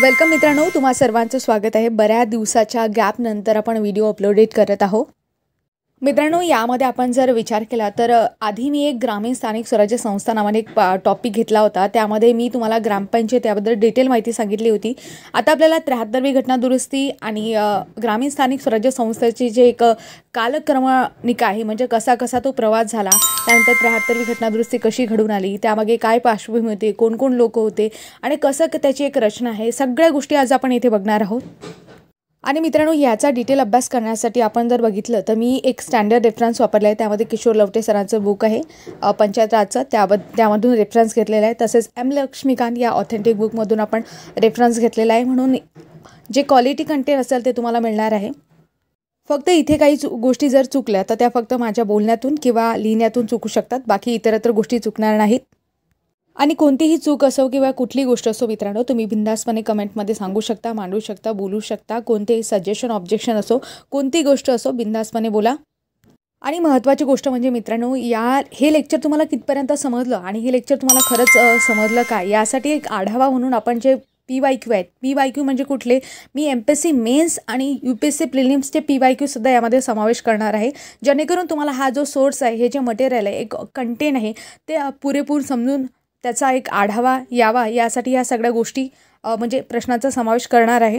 Welcome मित्रांनो, तुम्हा सर्वांचं स्वागत आहे। बऱ्याच दिवसाच्या गॅप नंतर आपण व्हिडिओ अपलोडेट करत आहोत। मित्रांनो, यामध्ये आपण जर विचार केला तर आधी मी एक ग्रामीण स्थानिक स्वराज्य संस्था नावाने एक टॉपिक घेतला होता। त्यामध्ये मी तुम्हाला ग्रामपंचायत याबद्दल डिटेल माहिती सांगितली होती। आता आपल्याला 73वी घटना दुरुस्ती आणि ग्रामीण स्थानिक स्वराज्य संस्थेची जे एक कालक्रमणिका आहे, म्हणजे कसा कसा तो प्रवास झाला, त्यानंतर 73वी घटना दुरुस्ती कशी घडून आली, त्यामागे काय पार्श्वभूमी होती, कोण कोण लोक होते आणि कसं त्याची एक रचना आहे, सगळ्या गोष्टी आज आपण इथे बघणार आहोत। आणि मित्रांनो, याचा डिटेल अभ्यास करण्यासाठी आपण जर बघितलं तर मी एक स्टँडर्ड रेफरन्स वापरला आहे। त्यामध्ये किशोर लवटे सरांचं बुक आहे पंचायत राजचं, त्यामधून रेफरन्स घेतलेला आहे। तसेच एम लक्ष्मीकांत या ऑथेंटिक बुकमधून आपण रेफरन्स घेतलेला आहे। म्हणून जे क्वालिटी कंटेंट असेल ते तुम्हाला मिळणार आहे। फक्त इथे काही गोष्टी जर चुकल्या तर त्या फक्त माझ्या बोलण्यातून किंवा लिहिण्यातून चुकू शकतात, बाकी इतरत्र गोष्टी चुकणार नाहीत। आणि कोणतीही चूक असो किंवा कुठली गोष्ट असो मित्रांनो, तुम्ही बिंदासपणे कमेंटमध्ये सांगू शकता, मांडू शकता, बोलू शकता। कोणतेही सजेशन ऑब्जेक्शन असो, कोणती गोष्ट असो, बिंदासपणे बोला। आणि महत्त्वाची गोष्ट म्हणजे मित्रांनो, हे लेक्चर तुम्हाला कितपर्यंत समजलं आणि हे लेक्चर तुम्हाला खरंच समजलं का, यासाठी एक आढावा म्हणून आपण जे PYQ आहेत, PYQ म्हणजे कुठले, मी MPSC मेन्स आणि UPSC प्रिलिम्सचे PYQ सुद्धा यामध्ये समावेश करणार आहे, जेणेकरून तुम्हाला हा जो सोर्स आहे, हे जे मटेरियल आहे, एक कंटेंट आहे, ते पुरेपूर समजून त्याचा एक आढावा यावा, यासाठी या सगळ्या गोष्टी म्हणजे प्रश्नाचा समावेश करणार आहे।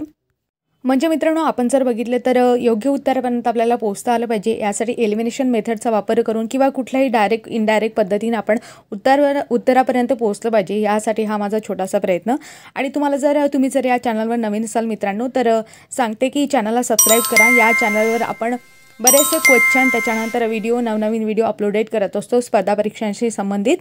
म्हणजे मित्रांनो, आपण जर बघितलं तर योग्य उत्तरापर्यंत आपल्याला पोहोचता आलं पाहिजे। यासाठी एलिमिनेशन मेथडचा वापर करून किंवा कुठल्याही डायरेक्ट इनडायरेक्ट पद्धतीने आपण उत्तरापर्यंत पोहोचलं पाहिजे, यासाठी हा माझा छोटासा प्रयत्न। आणि तुम्ही जर या चॅनलवर नवीन असाल मित्रांनो, तर सांगते की चॅनलला सबस्क्राईब करा। या चॅनलवर आपण बरेचसे क्वेश्चन, त्याच्यानंतर नवनवीन व्हिडिओ अपलोडेट करत असतो स्पर्धा परीक्षांशी संबंधित।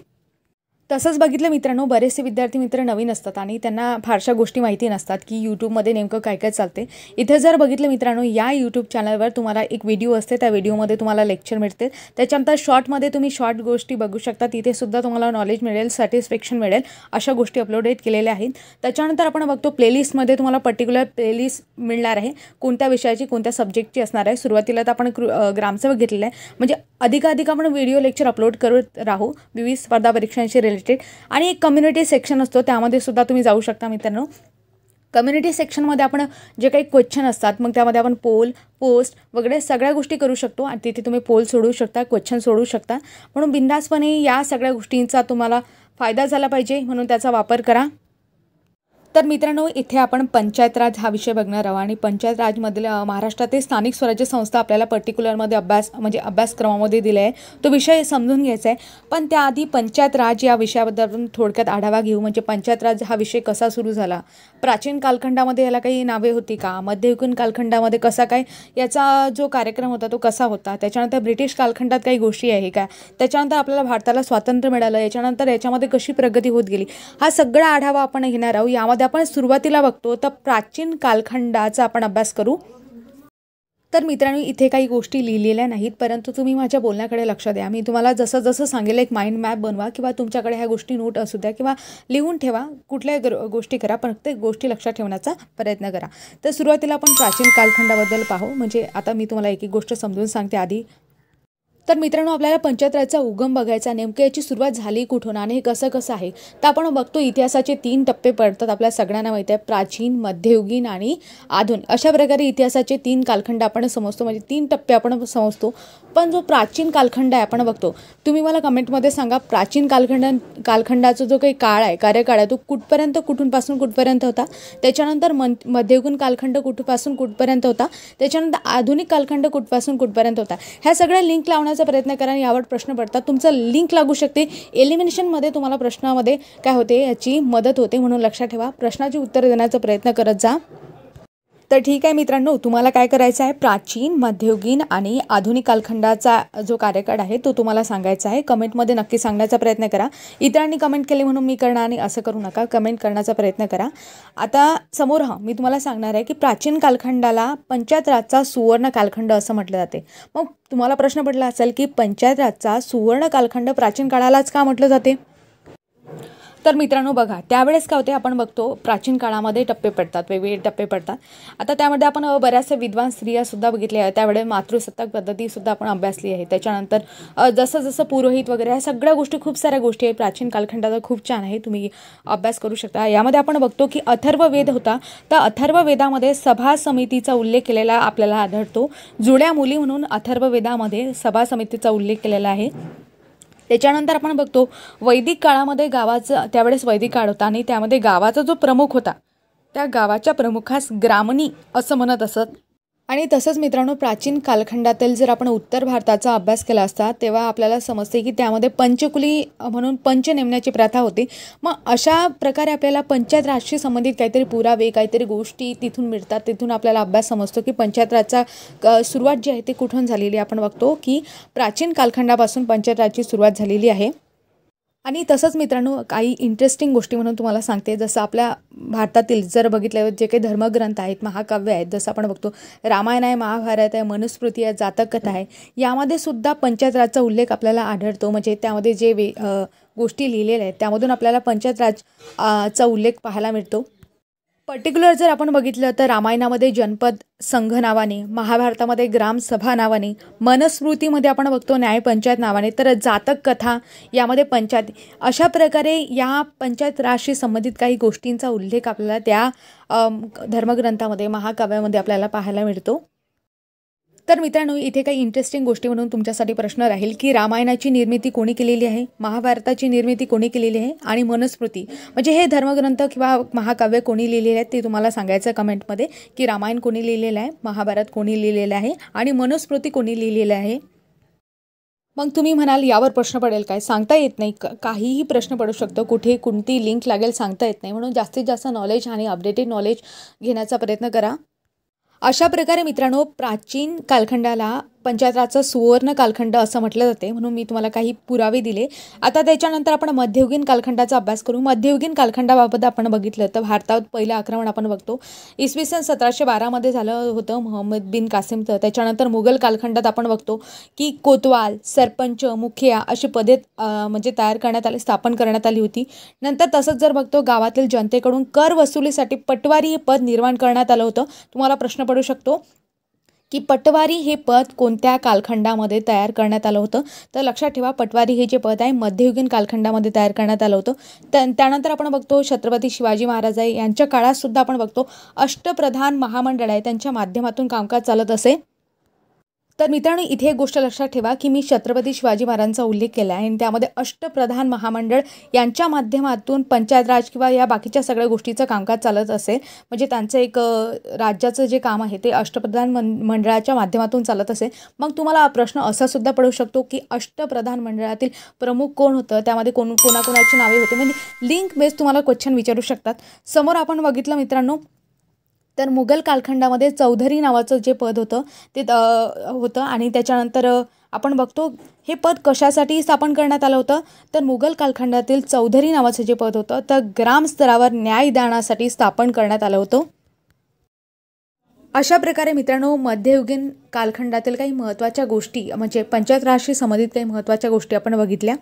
तसंच बघितलं मित्रांनो, बरेचसे विद्यार्थी मित्र नवीन असतात आणि त्यांना फारशा गोष्टी माहिती नसतात की यूट्यूबमध्ये नेमकं काय काय चालते। इथे जर बघितलं मित्रांनो, या यूट्यूब चॅनलवर तुम्हाला एक व्हिडिओ असते, त्या व्हिडिओमध्ये तुम्हाला लेक्चर मिळते, त्याच्यानंतर शॉर्टमध्ये तुम्ही शॉर्ट गोष्टी बघू शकता, तिथे सुद्धा तुम्हाला नॉलेज मिळेल, सॅटिस्फॅक्शन मिळेल, अशा गोष्टी अपलोडेट केलेल्या आहेत। त्याच्यानंतर आपण बघतो प्लेलिस्टमध्ये तुम्हाला पर्टिक्युलर प्लेलिस्ट मिळणार आहे, कोणत्या विषयाची, कोणत्या सब्जेक्टची असणार आहे। सुरुवातीला तर आपण ग्रामसेवक घेतलेलं आहे, म्हणजे अधिकाधिक आपण व्हिडिओ लेक्चर अपलोड करत राहू विविध स्पर्धा परीक्षांशी रिलेटेड। आणि एक कम्युनिटी सेक्शन असतो, त्यामध्ये सुद्धा तुम्ही जाऊ शकता मित्रांनो। कम्युनिटी सेक्शनमध्ये आपण जे काही क्वेश्चन असतात, मग त्यामध्ये आपण पोल, पोस्ट वगैरे सगळ्या गोष्टी करू शकतो आणि तिथे तुम्ही पोल सोडवू शकता, क्वेश्चन सोडवू शकता। म्हणून बिंदासपणे या सगळ्या गोष्टींचा तुम्हाला फायदा झाला पाहिजे, म्हणून त्याचा वापर करा। तर मित्रांनो, इथे आपण पंचायत राज हा विषय बघणार आहोत आणि पंचायत राजमधील महाराष्ट्रातील स्थानिक स्वराज्य संस्था आपल्याला पर्टिक्युलरमध्ये अभ्यासक्रमामध्ये दिले आहे, तो विषय समजून घ्यायचा आहे। पण त्याआधी पंचायत राज या विषयाबद्दल आपण थोडक्यात आढावा घेऊ। म्हणजे पंचायत राज हा विषय कसा सुरू झाला, प्राचीन कालखंडामध्ये याला काही नावे होती का, मध्ययुगीन कालखंडामध्ये कसा काय याचा जो कार्यक्रम होता तो कसा होता, त्याच्यानंतर ब्रिटिश कालखंडात काही गोष्टी आहे का, त्याच्यानंतर आपल्याला भारताला स्वातंत्र्य मिळालं, याच्यानंतर याच्यामध्ये कशी प्रगती होत गेली, हा सगळा आढावा आपण घेणार आहोत। यामध्ये आपण सुरुवातीला बघतो तर प्राचीन कालखंडाचा आपण अभ्यास करू। तर मित्रांनो, इथे काही गोष्टी लिहिलेल्या नाहीत, परंतु तुम्ही माझ्या बोलण्याकडे लक्ष द्या। मी तुम्हाला जसं जसं सांगेल एक माइंड मॅप बनवा, किंवा तुमच्याकडे ह्या गोष्टी नोट असू द्या किंवा लिहून ठेवा, कुठल्याही गोष्टी करा, पण प्रत्येक गोष्टी लक्षात ठेवण्याचा प्रयत्न करा। तर सुरुवातीला आपण प्राचीन कालखंडाबद्दल पाहू। म्हणजे आता मी तुम्हाला एक एक गोष्ट समजून सांगते आधी। तर मित्रांनो, आपल्याला पंचायत राजचा उगम बघायचा, नेमकं याची सुरुवात झाली कुठून आणि हे कसं कसं आहे। तर आपण बघतो इतिहासाचे 3 टप्पे पडतात, आपल्या सगळ्यांना माहिती आहे, प्राचीन, मध्ययुगीन आणि आधुनिक। अशा प्रकारे इतिहासाचे 3 कालखंड आपण समजतो, म्हणजे 3 टप्पे आपण समजतो। पण जो प्राचीन कालखंड आहे आपण बघतो, तुम्ही मला कमेंटमध्ये सांगा, प्राचीन कालखंडाचा जो काही काळ आहे, कार्यकाळ आहे, तो कुठूनपासून कुठपर्यंत होता। त्याच्यानंतर मध्ययुगीन कालखंड कुठपासून कुठपर्यंत होता, त्याच्यानंतर आधुनिक कालखंड कुठपासून कुठपर्यंत होता। ह्या सगळ्या लिंक लावण्याचा प्रयत्न करा, यावर प्रश्न पडतात, तुमचं लिंक लागू शकते। एलिमिनेशनमध्ये तुम्हाला प्रश्नामध्ये काय होते याची मदत होते, म्हणून लक्षात ठेवा, प्रश्नाची उत्तर देण्याचा प्रयत्न करत जा। तर ठीक आहे मित्रांनो, तुम्हाला काय करायचं आहे, प्राचीन, मध्ययुगीन आणि आधुनिक कालखंडाचा जो कार्यकाळ आहे तो तुम्हाला सांगायचा आहे। कमेंटमध्ये नक्की सांगण्याचा प्रयत्न करा। इतरांनी कमेंट केले म्हणून मी करणार नाही असं करू नका, कमेंट करण्याचा प्रयत्न करा। आता समोर मी तुम्हाला सांगणार आहे की प्राचीन कालखंडाला पंचायत राजचा सुवर्ण कालखंड असं म्हटलं जाते। मग तुम्हाला प्रश्न पडला असेल की पंचायत राजचा सुवर्ण कालखंड प्राचीन काळालाच का म्हटलं जाते। तर मित्रांनो बघा, त्यावेळेस काय होते आपण बघतो प्राचीन काळामध्ये टप्पे पडतात, वेगवेगळे टप्पे पडतात. आता त्यामध्ये आपण बऱ्याचशा विद्वान स्त्रियासुद्धा बघितल्या आहेत. त्यावेळेस मातृसत्ताक पद्धतीसुद्धा आपण अभ्यासली आहे. त्याच्यानंतर जसं जसं पुरोहित वगैरे ह्या सगळ्या गोष्टी, खूप साऱ्या गोष्टी आहेत प्राचीन कालखंडाचा, खूप छान आहे, तुम्ही अभ्यास करू शकता. यामध्ये आपण बघतो की अथर्ववेद होता, तर अथर्ववेदामध्ये सभा समितीचा उल्लेख केलेला आपल्याला आढळतो. जुळ्या मुली म्हणून अथर्ववेदामध्ये सभा समितीचा उल्लेख केलेला आहे. त्याच्यानंतर आपण बघतो वैदिक काळामध्ये गावाचं, त्यावेळेस वैदिक काळ होता आणि त्यामध्ये गावाचा जो प्रमुख होता त्या गावाच्या प्रमुखास ग्रामणी असं म्हणत असत. आणि तसंच मित्रांनो, प्राचीन कालखंडातील जर आपण उत्तर भारताचा अभ्यास केला असता तेव्हा आपल्याला समजते की त्यामध्ये पंचकुली म्हणून पंच नेमण्याची प्रथा होती. मग अशा प्रकारे आपल्याला पंचायत राजशी संबंधित काहीतरी पुरावे, काहीतरी गोष्टी तिथून मिळतात. तिथून आपल्याला अभ्यास समजतो की पंचायत राजचा सुरुवात जी आहे ती कुठून झालेली आहे. आपण बघतो की प्राचीन कालखंडापासून पंचायत राजची सुरुवात झालेली आहे. आणि तसंच मित्रांनो, काही इंटरेस्टिंग गोष्टी म्हणून तुम्हाला सांगते. जसं आपल्या भारतातील जर बघितलं जे काही धर्मग्रंथ आहेत, महाकाव्य आहेत, जसं आपण बघतो रामायण आहे, महाभारत आहे, मनुस्मृती आहे, जातक कथा आहे, यामध्ये सुद्धा पंचायत राजचा उल्लेख आपल्याला आढळतो. म्हणजे त्यामध्ये जे गोष्टी लिहिलेल्या आहेत त्यामधून आपल्याला पंचायत राज चा उल्लेख पाहायला मिळतो. पर्टिक्युलर जर आपण बघितलं तर रामायणामध्ये जनपद संघ नावाने, महाभारतामध्ये ग्रामसभा नावाने, मनुस्मृतीमध्ये आपण बघतो न्यायपंचायत नावाने, तर जातक कथा यामध्ये पंचायत, अशा प्रकारे या पंचायत राजशी संबंधित काही गोष्टींचा उल्लेख आपल्याला त्या धर्मग्रंथामध्ये, महाकाव्यामध्ये आपल्याला पाहायला मिळतो. तर मित्रांनो, इथे काही इंटरेस्टिंग गोष्टी म्हणून तुमच्यासाठी प्रश्न राहील की रामायणाची निर्मिती कोणी केलेली आहे, महाभारताची निर्मिती कोणी केलेली आहे आणि मनुस्मृती म्हणजे हे धर्मग्रंथ किंवा महाकाव्य कोणी लिहिलेले आहेत ते तुम्हाला सांगायचं कमेंटमध्ये की रामायण कोणी लिहिलेलं आहे, महाभारत कोणी लिहिलेलं आहे आणि मनुस्मृती कोणी लिहिलेलं आहे. मग तुम्ही म्हणाल यावर प्रश्न पडेल काय, सांगता येत नाही, काहीही प्रश्न पडू शकतो, कुठे कोणती लिंक लागेल सांगता येत नाही. म्हणून जास्तीत जास्त नॉलेज आणि अपडेटेड नॉलेज घेण्याचा प्रयत्न करा. अशा प्रकारे मित्रांनो, प्राचीन कालखंडाला पंचायत राजचा सुवर्ण कालखंड असं म्हटलं जाते, म्हणून मी तुम्हाला काही पुरावे दिले. आता त्याच्यानंतर आपण मध्ययुगीन कालखंडाचा अभ्यास करू. मध्ययुगीन कालखंडाबाबत आपण बघितलं तर भारतात पहिलं आक्रमण आपण बघतो इसवी सन 1712 झालं होतं मोहम्मद बिन कासिमचं. त्याच्यानंतर मुघल कालखंडात आपण बघतो की कोतवाल, सरपंच, मुखिया अशी पदे म्हणजे तयार करण्यात आली, स्थापन करण्यात आली होती. नंतर तसंच जर बघतो गावातील जनतेकडून कर वसुलीसाठी पटवारी हे पद निर्माण करण्यात आलं होतं. तुम्हाला प्रश्न पडू शकतो की पटवारी हे पद कोणत्या कालखंडामध्ये तयार करण्यात आलं होतं, तर लक्षात ठेवा पटवारी हे जे पद आहे मध्ययुगीन कालखंडामध्ये तयार करण्यात आलं होतं. त्यानंतर आपण बघतो छत्रपती शिवाजी महाराज आहे, यांच्या काळात सुद्धा आपण बघतो अष्टप्रधान महामंडळ आहे, त्यांच्या माध्यमातून कामकाज चालत असे. तर मित्रांनो, इथे एक गोष्ट लक्षात ठेवा की मी छत्रपती शिवाजी महाराजांचा उल्लेख केला आहे आणि त्यामध्ये अष्टप्रधान महामंडळ यांच्या माध्यमातून पंचायत राज किंवा या बाकीच्या सगळ्या गोष्टीचं कामकाज चालत असेल. म्हणजे त्यांचं एक राज्याचं जे काम आहे ते अष्टप्रधान मंडळाच्या माध्यमातून चालत असेल. मग तुम्हाला प्रश्न असा सुद्धा पडू शकतो की अष्टप्रधान मंडळातील प्रमुख कोण होतं, त्यामध्ये कोणाकोणाची नावे होते, म्हणजे लिंक बेस तुम्हाला क्वेश्चन विचारू शकतात. समोर आपण बघितलं मित्रांनो तर मुघल कालखंडामध्ये चौधरी नावाचं जे पद होतं ते होतं आणि त्याच्यानंतर आपण बघतो हे पद कशासाठी स्थापन करण्यात आलं होतं, तर मुघल कालखंडातील चौधरी नावाचं जे पद होतं तर ग्रामस्तरावर न्यायदानासाठी स्थापन करण्यात आलं होतं. अशा प्रकारे मित्रांनो, मध्ययुगीन कालखंडातील काही महत्त्वाच्या गोष्टी म्हणजे पंचायत राजशी संबंधित काही महत्त्वाच्या गोष्टी आपण बघितल्या.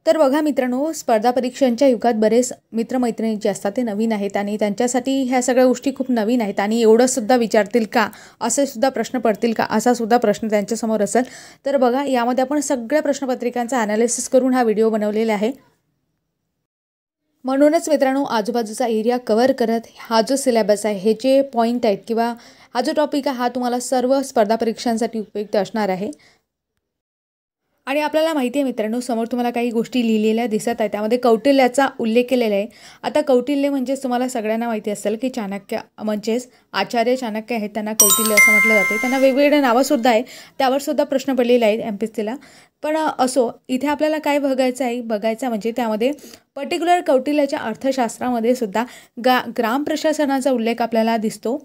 तर बघा मित्रांनो, स्पर्धा परीक्षांच्या युगात बरेच मित्रमैत्रिणी जे असतात ते नवीन आहेत आणि त्यांच्यासाठी ह्या सगळ्या गोष्टी खूप नवीन आहेत आणि एवढंसुद्धा विचारतील का, असे सुद्धा प्रश्न पडतील का, असा सुद्धा प्रश्न त्यांच्यासमोर असेल. तर बघा, यामध्ये आपण सगळ्या प्रश्नपत्रिकांचा ॲनालिसिस करून हा व्हिडिओ बनवलेला आहे. म्हणूनच मित्रांनो, आजूबाजूचा एरिया कव्हर करत हा जो सिलेबस आहे, हे जे पॉईंट आहेत किंवा हा जो टॉपिक आहे हा तुम्हाला सर्व स्पर्धा परीक्षांसाठी उपयुक्त असणार आहे. आणि आपल्याला माहिती आहे मित्रांनो, समोर तुम्हाला काही गोष्टी लिहिलेल्या दिसत आहेत, त्यामध्ये कौटिल्याचा उल्लेख केलेला आहे. आता कौटिल्य म्हणजेच तुम्हाला सगळ्यांना माहिती असेल की चाणक्य म्हणजेच आचार्य चाणक्य आहेत, त्यांना कौटिल्य असं म्हटलं जाते. त्यांना वेगवेगळे नावंसुद्धा आहे, त्यावरसुद्धा प्रश्न पडलेले आहेत MPSCला. पण असो, इथे आपल्याला काय बघायचं म्हणजे त्यामध्ये पर्टिक्युलर कौटिल्याच्या अर्थशास्त्रामध्ये सुद्धा ग्रामप्रशासनाचा उल्लेख आपल्याला दिसतो.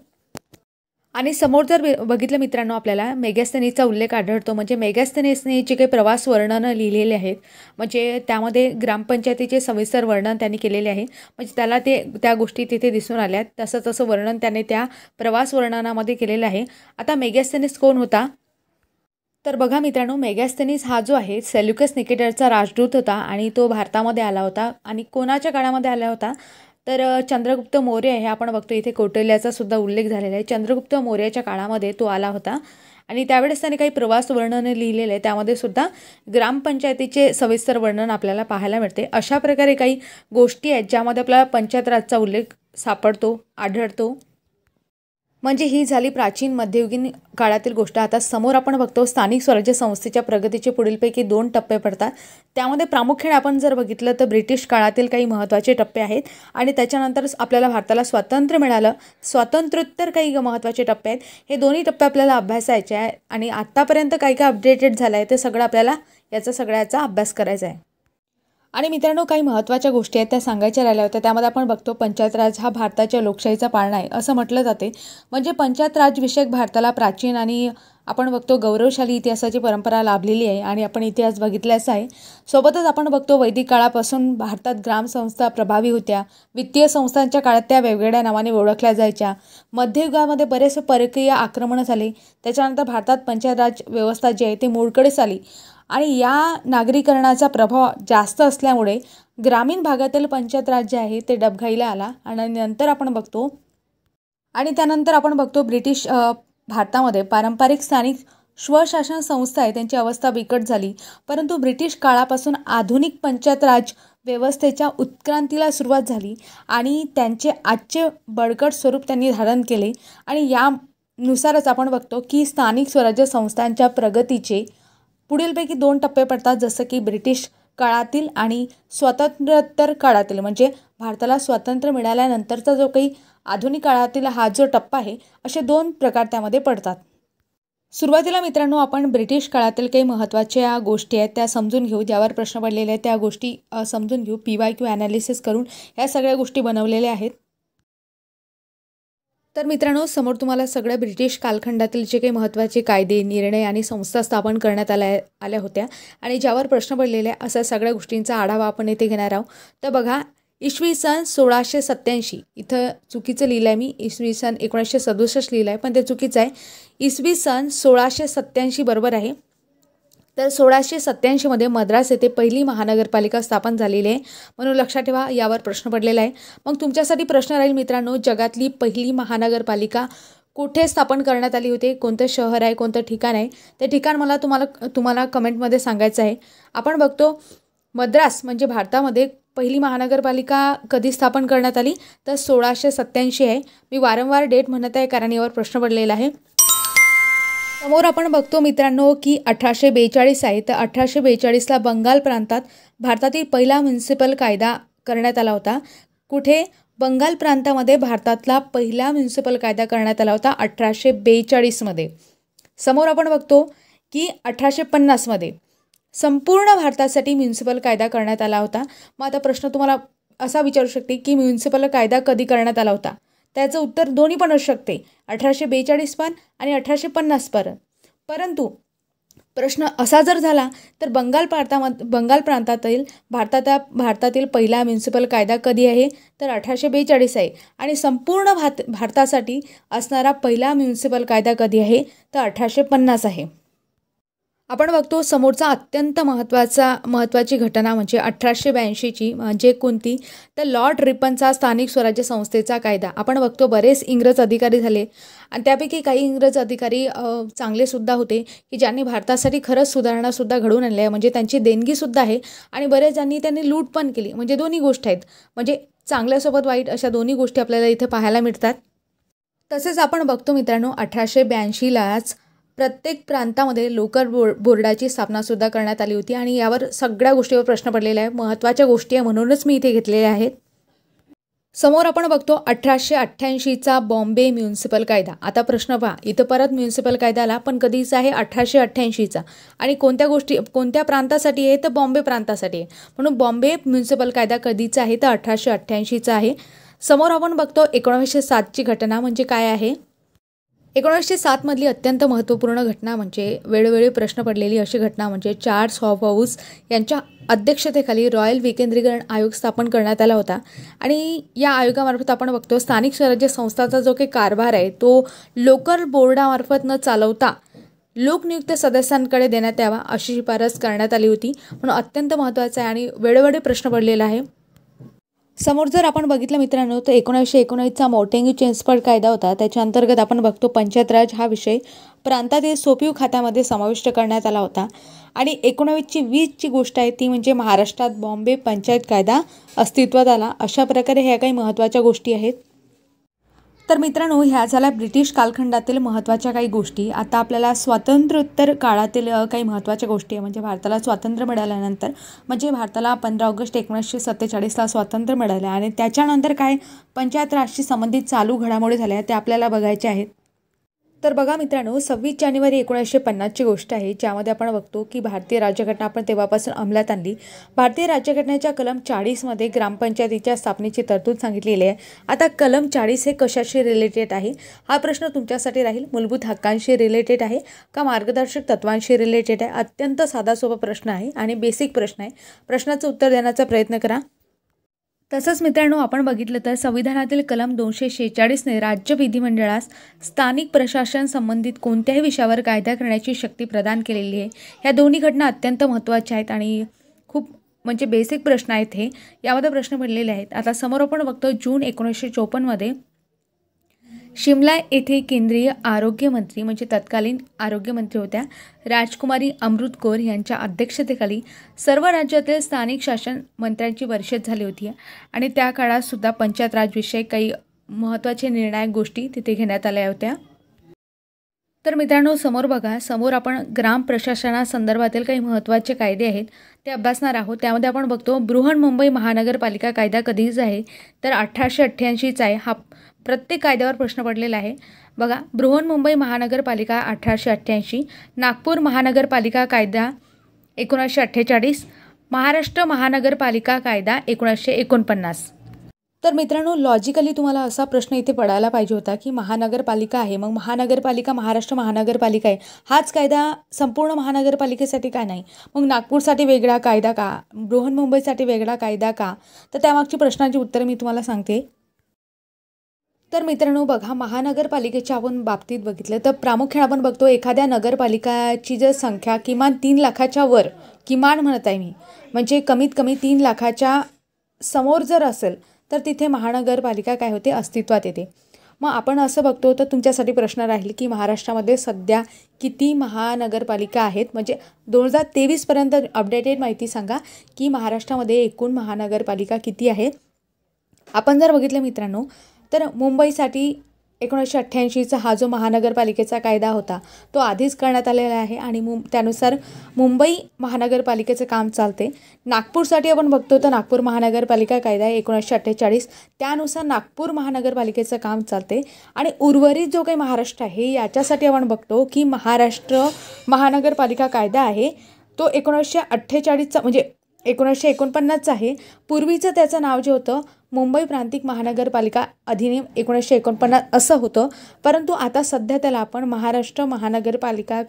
आणि समोर जर बघितलं मित्रांनो, आपल्याला मेगॅस्थनीजचा उल्लेख आढळतो. म्हणजे मेगॅस्थनीजने जे काही प्रवास वर्णनं लिहिलेले आहेत, म्हणजे त्यामध्ये ग्रामपंचायतीचे सविस्तर वर्णन त्यांनी केलेले आहे. म्हणजे त्याला त्या गोष्टी तिथे दिसून आल्यात, तसं वर्णन त्याने त्या प्रवास वर्णनामध्ये केलेलं आहे. आता मेगॅस्थनीज कोण होता, तर बघा मित्रांनो, मेगॅस्थनीज हा जो आहे सेल्युकस निकेटरचा राजदूत होता आणि तो भारतामध्ये आला होता. आणि कोणाच्या काळामध्ये आला होता तर चंद्रगुप्त मौर्य हे आपण बघतो इथे कौटिल्याचा सुद्धा उल्लेख झालेला आहे. चंद्रगुप्त मौर्याच्या काळामध्ये तो आला होता आणि त्यावेळेस त्याने काही प्रवास वर्णन लिहिलेले आहे. त्यामध्ये सुद्धा ग्रामपंचायतीचे सविस्तर वर्णन आपल्याला पाहायला मिळते. अशा प्रकारे काही गोष्टी आहेत ज्यामध्ये आपल्याला पंचायत राजचा उल्लेख सापडतो, आढळतो. म्हणजे ही झाली प्राचीन मध्ययुगीन काळातील गोष्ट. आता समोर आपण बघतो स्थानिक स्वराज्य संस्थेच्या प्रगतीचे पुढीलपैकी 2 टप्पे पडतात. त्यामध्ये प्रामुख्याने आपण जर बघितलं तर ब्रिटिश काळातील काही महत्त्वाचे टप्पे आहेत आणि त्याच्यानंतर आपल्याला भारताला स्वातंत्र्य मिळालं, स्वातंत्र्योत्तर काही महत्त्वाचे टप्पे आहेत. हे दोन्ही टप्पे आपल्याला अभ्यासायचे आहे आणि आत्तापर्यंत काय काय अपडेटेड झालं आहे ते सगळं आपल्याला याचा सगळ्याचा अभ्यास करायचा आहे. आणि मित्रांनो, काही महत्त्वाच्या गोष्टी आहेत त्या सांगायच्या राहिल्या होत्या. त्यामध्ये आपण बघतो पंचायत राज हा भारताच्या लोकशाहीचा पाळणा आहे असं म्हटलं जाते. म्हणजे पंचायत राज विषयक भारताला प्राचीन आणि आपण बघतो गौरवशाली इतिहासाची परंपरा लाभलेली आहे आणि आपण इतिहास बघितल्याचा आहे. सोबतच आपण बघतो वैदिक काळापासून भारतात ग्रामसंस्था प्रभावी होत्या. वित्तीय संस्थांच्या काळात त्या वेगवेगळ्या नावाने ओळखल्या जायच्या. मध्ययुगामध्ये बरेचसे परकीय आक्रमणं झाले. त्याच्यानंतर भारतात पंचायत राज व्यवस्था जी आहे ती मोडकळीस आली आणि या नागरीकरणाचा प्रभाव जास्त असल्यामुळे ग्रामीण भागातील पंचायत राज जे आहे ते डबघाईला आला. आणि नंतर आपण बघतो त्यानंतर आपण बघतो ब्रिटिश भारतामध्ये पारंपरिक स्थानिक स्वशासन संस्था आहे त्यांची अवस्था बिकट झाली. परंतु ब्रिटिश काळापासून आधुनिक पंचायत राज व्यवस्थेच्या उत्क्रांतीला सुरुवात झाली आणि त्यांचे आजचे बळकट स्वरूप त्यांनी धारण केले. आणि यानुसारच आपण बघतो की स्थानिक स्वराज्य संस्थांच्या प्रगतीचे पुढीलपैकी 2 टप्पे पडतात, जसं की ब्रिटिश काळातील आणि स्वातंत्र्योत्तर काळातील. म्हणजे भारताला स्वातंत्र्य मिळाल्यानंतरचा जो काही आधुनिक काळातील हा जो टप्पा आहे असे 2 प्रकार त्यामध्ये पडतात. सुरुवातीला मित्रांनो आपण ब्रिटिश काळातील काही महत्त्वाच्या गोष्टी आहेत त्या समजून घेऊ. ज्यावर प्रश्न पडलेले आहेत त्या गोष्टी समजून घेऊ. PYQ ॲनालिसिस करून ह्या सगळ्या गोष्टी बनवलेल्या आहेत. तर मित्रांनो, समोर तुम्हाला सगळ्या ब्रिटिश कालखंडातील जे काही महत्त्वाचे कायदे, निर्णय आणि संस्था स्थापन करण्यात आल्या होत्या आणि ज्यावर प्रश्न पडलेले अशा सगळ्या गोष्टींचा आढावा आपण येथे घेणार आहोत. तर बघा, इसवी सन 1687 इथं चुकीचं लिहिलं आहे मी, इसवी सन 1967 लिहिलं आहे पण ते चुकीचं आहे. इसवी सन 1687 बरोबर आहे. तर 1687 मद्रास येथे पहिली महानगरपालिका स्थापन झालेली आहे म्हणून लक्षात ठेवा. यावर प्रश्न पडलेला आहे. मग तुमच्यासाठी प्रश्न राहील मित्रांनो, जगातली पहिली महानगरपालिका कुठे स्थापन करण्यात आली होती, कोणतं शहर आहे, कोणतं ठिकाण आहे, ते ठिकाण मला तुम्हाला कमेंटमध्ये सांगायचं आहे. आपण बघतो मद्रास म्हणजे भारतामध्ये पहिली महानगरपालिका कधी स्थापन करण्यात आली तर 1687 आहे. मी वारंवार डेट म्हणत आहे कारण यावर प्रश्न पडलेला आहे. समोर आपण बघतो मित्रांनो की 1842 आहे. तर 1842ला बंगाल प्रांतात भारतातील पहिला म्युनिसिपल कायदा करण्यात आला होता. कुठे? बंगाल प्रांतामध्ये भारतातला पहिला म्युनिसिपल कायदा करण्यात आला होता 1842मध्ये. समोर आपण बघतो की 1850मध्ये संपूर्ण भारतासाठी म्युनिसिपल कायदा करण्यात आला होता. मग आता प्रश्न तुम्हाला असा विचारू शकते की म्युनिसिपल कायदा कधी करण्यात आला होता, त्याचं उत्तर दोन्ही पण असू शकते, 1842 पण आणि 1850 पण. परंतु प्रश्न असा जर झाला तर बंगाल प्रांतातील भारतातील पहिला म्युनिसिपल कायदा कधी आहे तर 1842 आहे आणि संपूर्ण भारतासाठी असणारा पहिला म्युनिसिपल कायदा कधी आहे तर 1850 आहे. आपण बघतो समोरचा अत्यंत महत्त्वाची घटना म्हणजे 1882ची म्हणजे कोणती तर लॉर्ड रिपनचा स्थानिक स्वराज्य संस्थेचा कायदा. आपण बघतो बरेच इंग्रज अधिकारी झाले आणि त्यापैकी काही इंग्रज अधिकारी चांगलेसुद्धा होते की ज्यांनी भारतासाठी खरंच सुधारणासुद्धा घडवून आणल्या, म्हणजे त्यांची देणगीसुद्धा आहे आणि बरेच त्यांनी लूट पण केली. म्हणजे दोन्ही गोष्टी आहेत, म्हणजे चांगल्यासोबत वाईट अशा दोन्ही गोष्टी आपल्याला इथे पाहायला मिळतात. तसेच आपण बघतो मित्रांनो 1882लाच प्रत्येक प्रांतामध्ये लोकल बोर्डाची स्थापनासुद्धा करण्यात आली होती आणि यावर सगळ्या गोष्टीवर प्रश्न पडलेला आहे. महत्त्वाच्या गोष्टी आहे म्हणूनच मी इथे घेतलेल्या आहेत. समोर आपण बघतो 1888चा बॉम्बे म्युनिसिपल कायदा. आता प्रश्न पहा, इथं परत म्युनिसिपल कायदा आला पण कधीचा आहे 1888चा आणि कोणत्या प्रांतासाठी आहे तर बॉम्बे प्रांतासाठी आहे म्हणून बॉम्बे म्युनिसिपल कायदा कधीचा आहे तर 1888चा आहे. समोर आपण बघतो 1907ची घटना म्हणजे काय आहे. 1907मधली अत्यंत महत्त्वपूर्ण घटना म्हणजे वेळोवेळी प्रश्न पडलेली अशी घटना म्हणजे चार्ल्स हॉबहाऊस यांच्या अध्यक्षतेखाली रॉयल विकेंद्रीकरण आयोग स्थापन करण्यात आला होता आणि या आयोगामार्फत आपण बघतो स्थानिक स्वराज्य संस्थाचा जो काही कारभार आहे तो लोकल बोर्डामार्फत न चालवता लोकनियुक्त सदस्यांकडे देण्यात यावा अशी शिफारस करण्यात आली होती. म्हणून अत्यंत महत्त्वाचा आहे आणि वेळोवेळी प्रश्न पडलेला आहे. समोर जर आपण बघितलं मित्रांनो तर 1919चा मॉन्टेग्यू चेम्सफोर्ड कायदा होता. त्याच्या अंतर्गत आपण बघतो पंचायत राज हा विषय प्रांतातील सोपीव खात्यामध्ये समाविष्ट करण्यात आला होता. आणि 1920ची गोष्ट आहे ती म्हणजे महाराष्ट्रात बॉम्बे पंचायत कायदा अस्तित्वात आला. अशा प्रकारे ह्या काही महत्त्वाच्या गोष्टी आहेत. तर मित्रांनो ह्या झाल्या ब्रिटिश कालखंडातील महत्त्वाच्या काही गोष्टी. आता आपल्याला स्वातंत्र्योत्तर काळातील काही महत्त्वाच्या गोष्टी आहे. म्हणजे भारताला स्वातंत्र्य मिळाल्यानंतर म्हणजे भारताला 15 ऑगस्ट 1947ला स्वातंत्र्य मिळाले आणि त्याच्यानंतर काय पंचायत राजशी संबंधित चालू घडामोडी झाल्या त्या आपल्याला बघायच्या आहेत. तर बघा मित्रांनो 26 जानेवारी 1950ची गोष्ट आहे ज्यामध्ये आपण बघतो की भारतीय राज्यघटना आपण तेव्हापासून अंमलात आणली. भारतीय राज्यघटनेच्या कलम 40मध्ये ग्रामपंचायतीच्या स्थापनेची तरतूद सांगितलेली आहे. आता कलम 40 हे कशाशी रिलेटेड आहे हा प्रश्न तुमच्यासाठी राहील. मूलभूत हक्कांशी रिलेटेड आहे का मार्गदर्शक तत्वांशी रिलेटेड आहे. अत्यंत साधा सोपा प्रश्न आहे आणि बेसिक प्रश्न आहे. प्रश्नाचं उत्तर देण्याचा प्रयत्न करा. तसंच मित्रांनो आपण बघितलं तर संविधानातील कलम 246ने राज्य विधिमंडळास स्थानिक प्रशासन संबंधित कोणत्याही विषयावर कायदा करण्याची शक्ती प्रदान केलेली आहे. ह्या दोन्ही घटना अत्यंत महत्त्वाच्या आहेत आणि खूप म्हणजे बेसिक प्रश्न आहेत हे. यामध्ये प्रश्न पडलेले आहेत. आता समोर आपण बघतो जून 1954मध्ये शिमला येथे केंद्रीय आरोग्यमंत्री म्हणजे तत्कालीन आरोग्यमंत्री होत्या राजकुमारी अमृत कौर यांच्या अध्यक्षतेखाली सर्व राज्यातील स्थानिक शासन मंत्र्यांची परिषद झाली होती आणि त्या काळात सुद्धा पंचायत राजविषयक काही महत्त्वाचे निर्णायक गोष्टी तिथे घेण्यात आल्या होत्या. तर मित्रांनो समोर बघा समोर आपण ग्राम प्रशासनासंदर्भातील काही महत्त्वाचे कायदे आहेत ते अभ्यासणार आहोत. त्यामध्ये आपण बघतो बृहन्मुंबई महानगरपालिका कायदा कधीचा आहे तर 1888चा आहे. हा प्रत्येक कायद्यावर प्रश्न पडलेला आहे. बघा बृहन्मुंबई महानगरपालिका 1888, नागपूर महानगरपालिका कायदा 1948, महाराष्ट्र महानगरपालिका कायदा 1949. तर मित्रांनो लॉजिकली तुम्हाला असा प्रश्न इथे पडायला पाहिजे होता की महानगरपालिका आहे मग महानगरपालिका महाराष्ट्र महानगरपालिका आहे हाच कायदा संपूर्ण महानगरपालिकेसाठी का नाही. मग नागपूरसाठी वेगळा कायदा का बृहन्मुंबईसाठी वेगळा कायदा का. तर त्यामागची प्रश्नांची उत्तरं मी तुम्हाला सांगते. तर मित्रांनो बघा महानगरपालिकेच्या आपण बाबतीत बघितलं तर प्रामुख्याने आपण बघतो एखाद्या नगरपालिकाची जर संख्या किमान 3 लाखाच्या वर किमान म्हणत आहे मी म्हणजे कमीत कमी 3 लाखाच्या समोर जर असेल तर तिथे महानगरपालिका काय होते अस्तित्वात येते. मग आपण असं बघतो तर तुमच्यासाठी प्रश्न राहील की महाराष्ट्रामध्ये सध्या किती महानगरपालिका आहेत म्हणजे 2023पर्यंत अपडेटेड माहिती सांगा की महाराष्ट्रामध्ये एकूण महानगरपालिका किती आहेत. आपण जर बघितलं मित्रांनो तर मुंबईसाठी 1988चा हा जो महानगरपालिकेचा कायदा होता तो आधीच करण्यात आलेला आहे आणि त्यानुसार मुंबई महानगरपालिकेचं काम चालते. नागपूरसाठी आपण बघतो तर नागपूर महानगरपालिका कायदा 1948 त्यानुसार नागपूर महानगरपालिकेचं काम चालते. आणि उर्वरित जो काही महाराष्ट्र आहे याच्यासाठी आपण बघतो की महाराष्ट्र महानगरपालिका कायदा आहे तो 1948चा म्हणजे 1949चा आहे. पूर्वीचं त्याचं नाव जे होतं मुंबई प्रांतिक महानगरपालिका अधिनियम 1949 असं होतं परंतु आता सध्या त्याला आपण महाराष्ट्र महानगरपालिका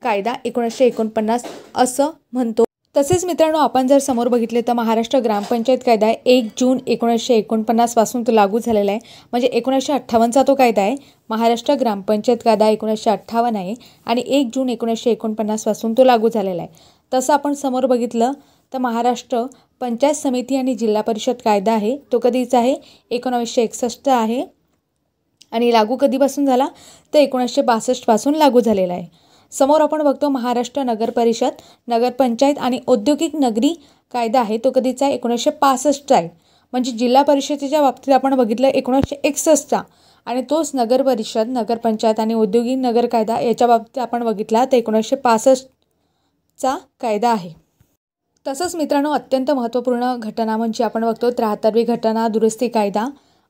कायदा 1949 असं म्हणतो. तसेच मित्रांनो आपण जर समोर बघितले तर महाराष्ट्र ग्रामपंचायत कायदा 1 जून 1949 पासून तो लागू झालेला आहे म्हणजे 1958चा तो कायदा आहे. महाराष्ट्र ग्रामपंचायत कायदा 1958 आहे आणि 1 जून 1949 पासून तो लागू झालेला आहे. तसं आपण समोर बघितलं तर महाराष्ट्र पंचायत समिती आणि जिल्हा परिषद कायदा आहे तो कधीचा आहे 1961चा आहे आणि लागू कधीपासून झाला तर 1962 पासून लागू झालेला आहे. समोर आपण बघतो महाराष्ट्र नगर परिषद नगरपंचायत आणि औद्योगिक नगरी कायदा आहे तो कधीचा आहे 1965चा आहे. म्हणजे जिल्हा परिषदेच्या बाबतीत आपण बघितलं 1961चा आणि तोच नगर परिषद नगरपंचायत आणि औद्योगिक नगर कायदा याच्या बाबतीत आपण बघितला तर 1965चा कायदा आहे. तसंच मित्रांनो अत्यंत महत्त्वपूर्ण घटना म्हणजे आपण बघतो 73वी घटना दुरुस्ती कायदा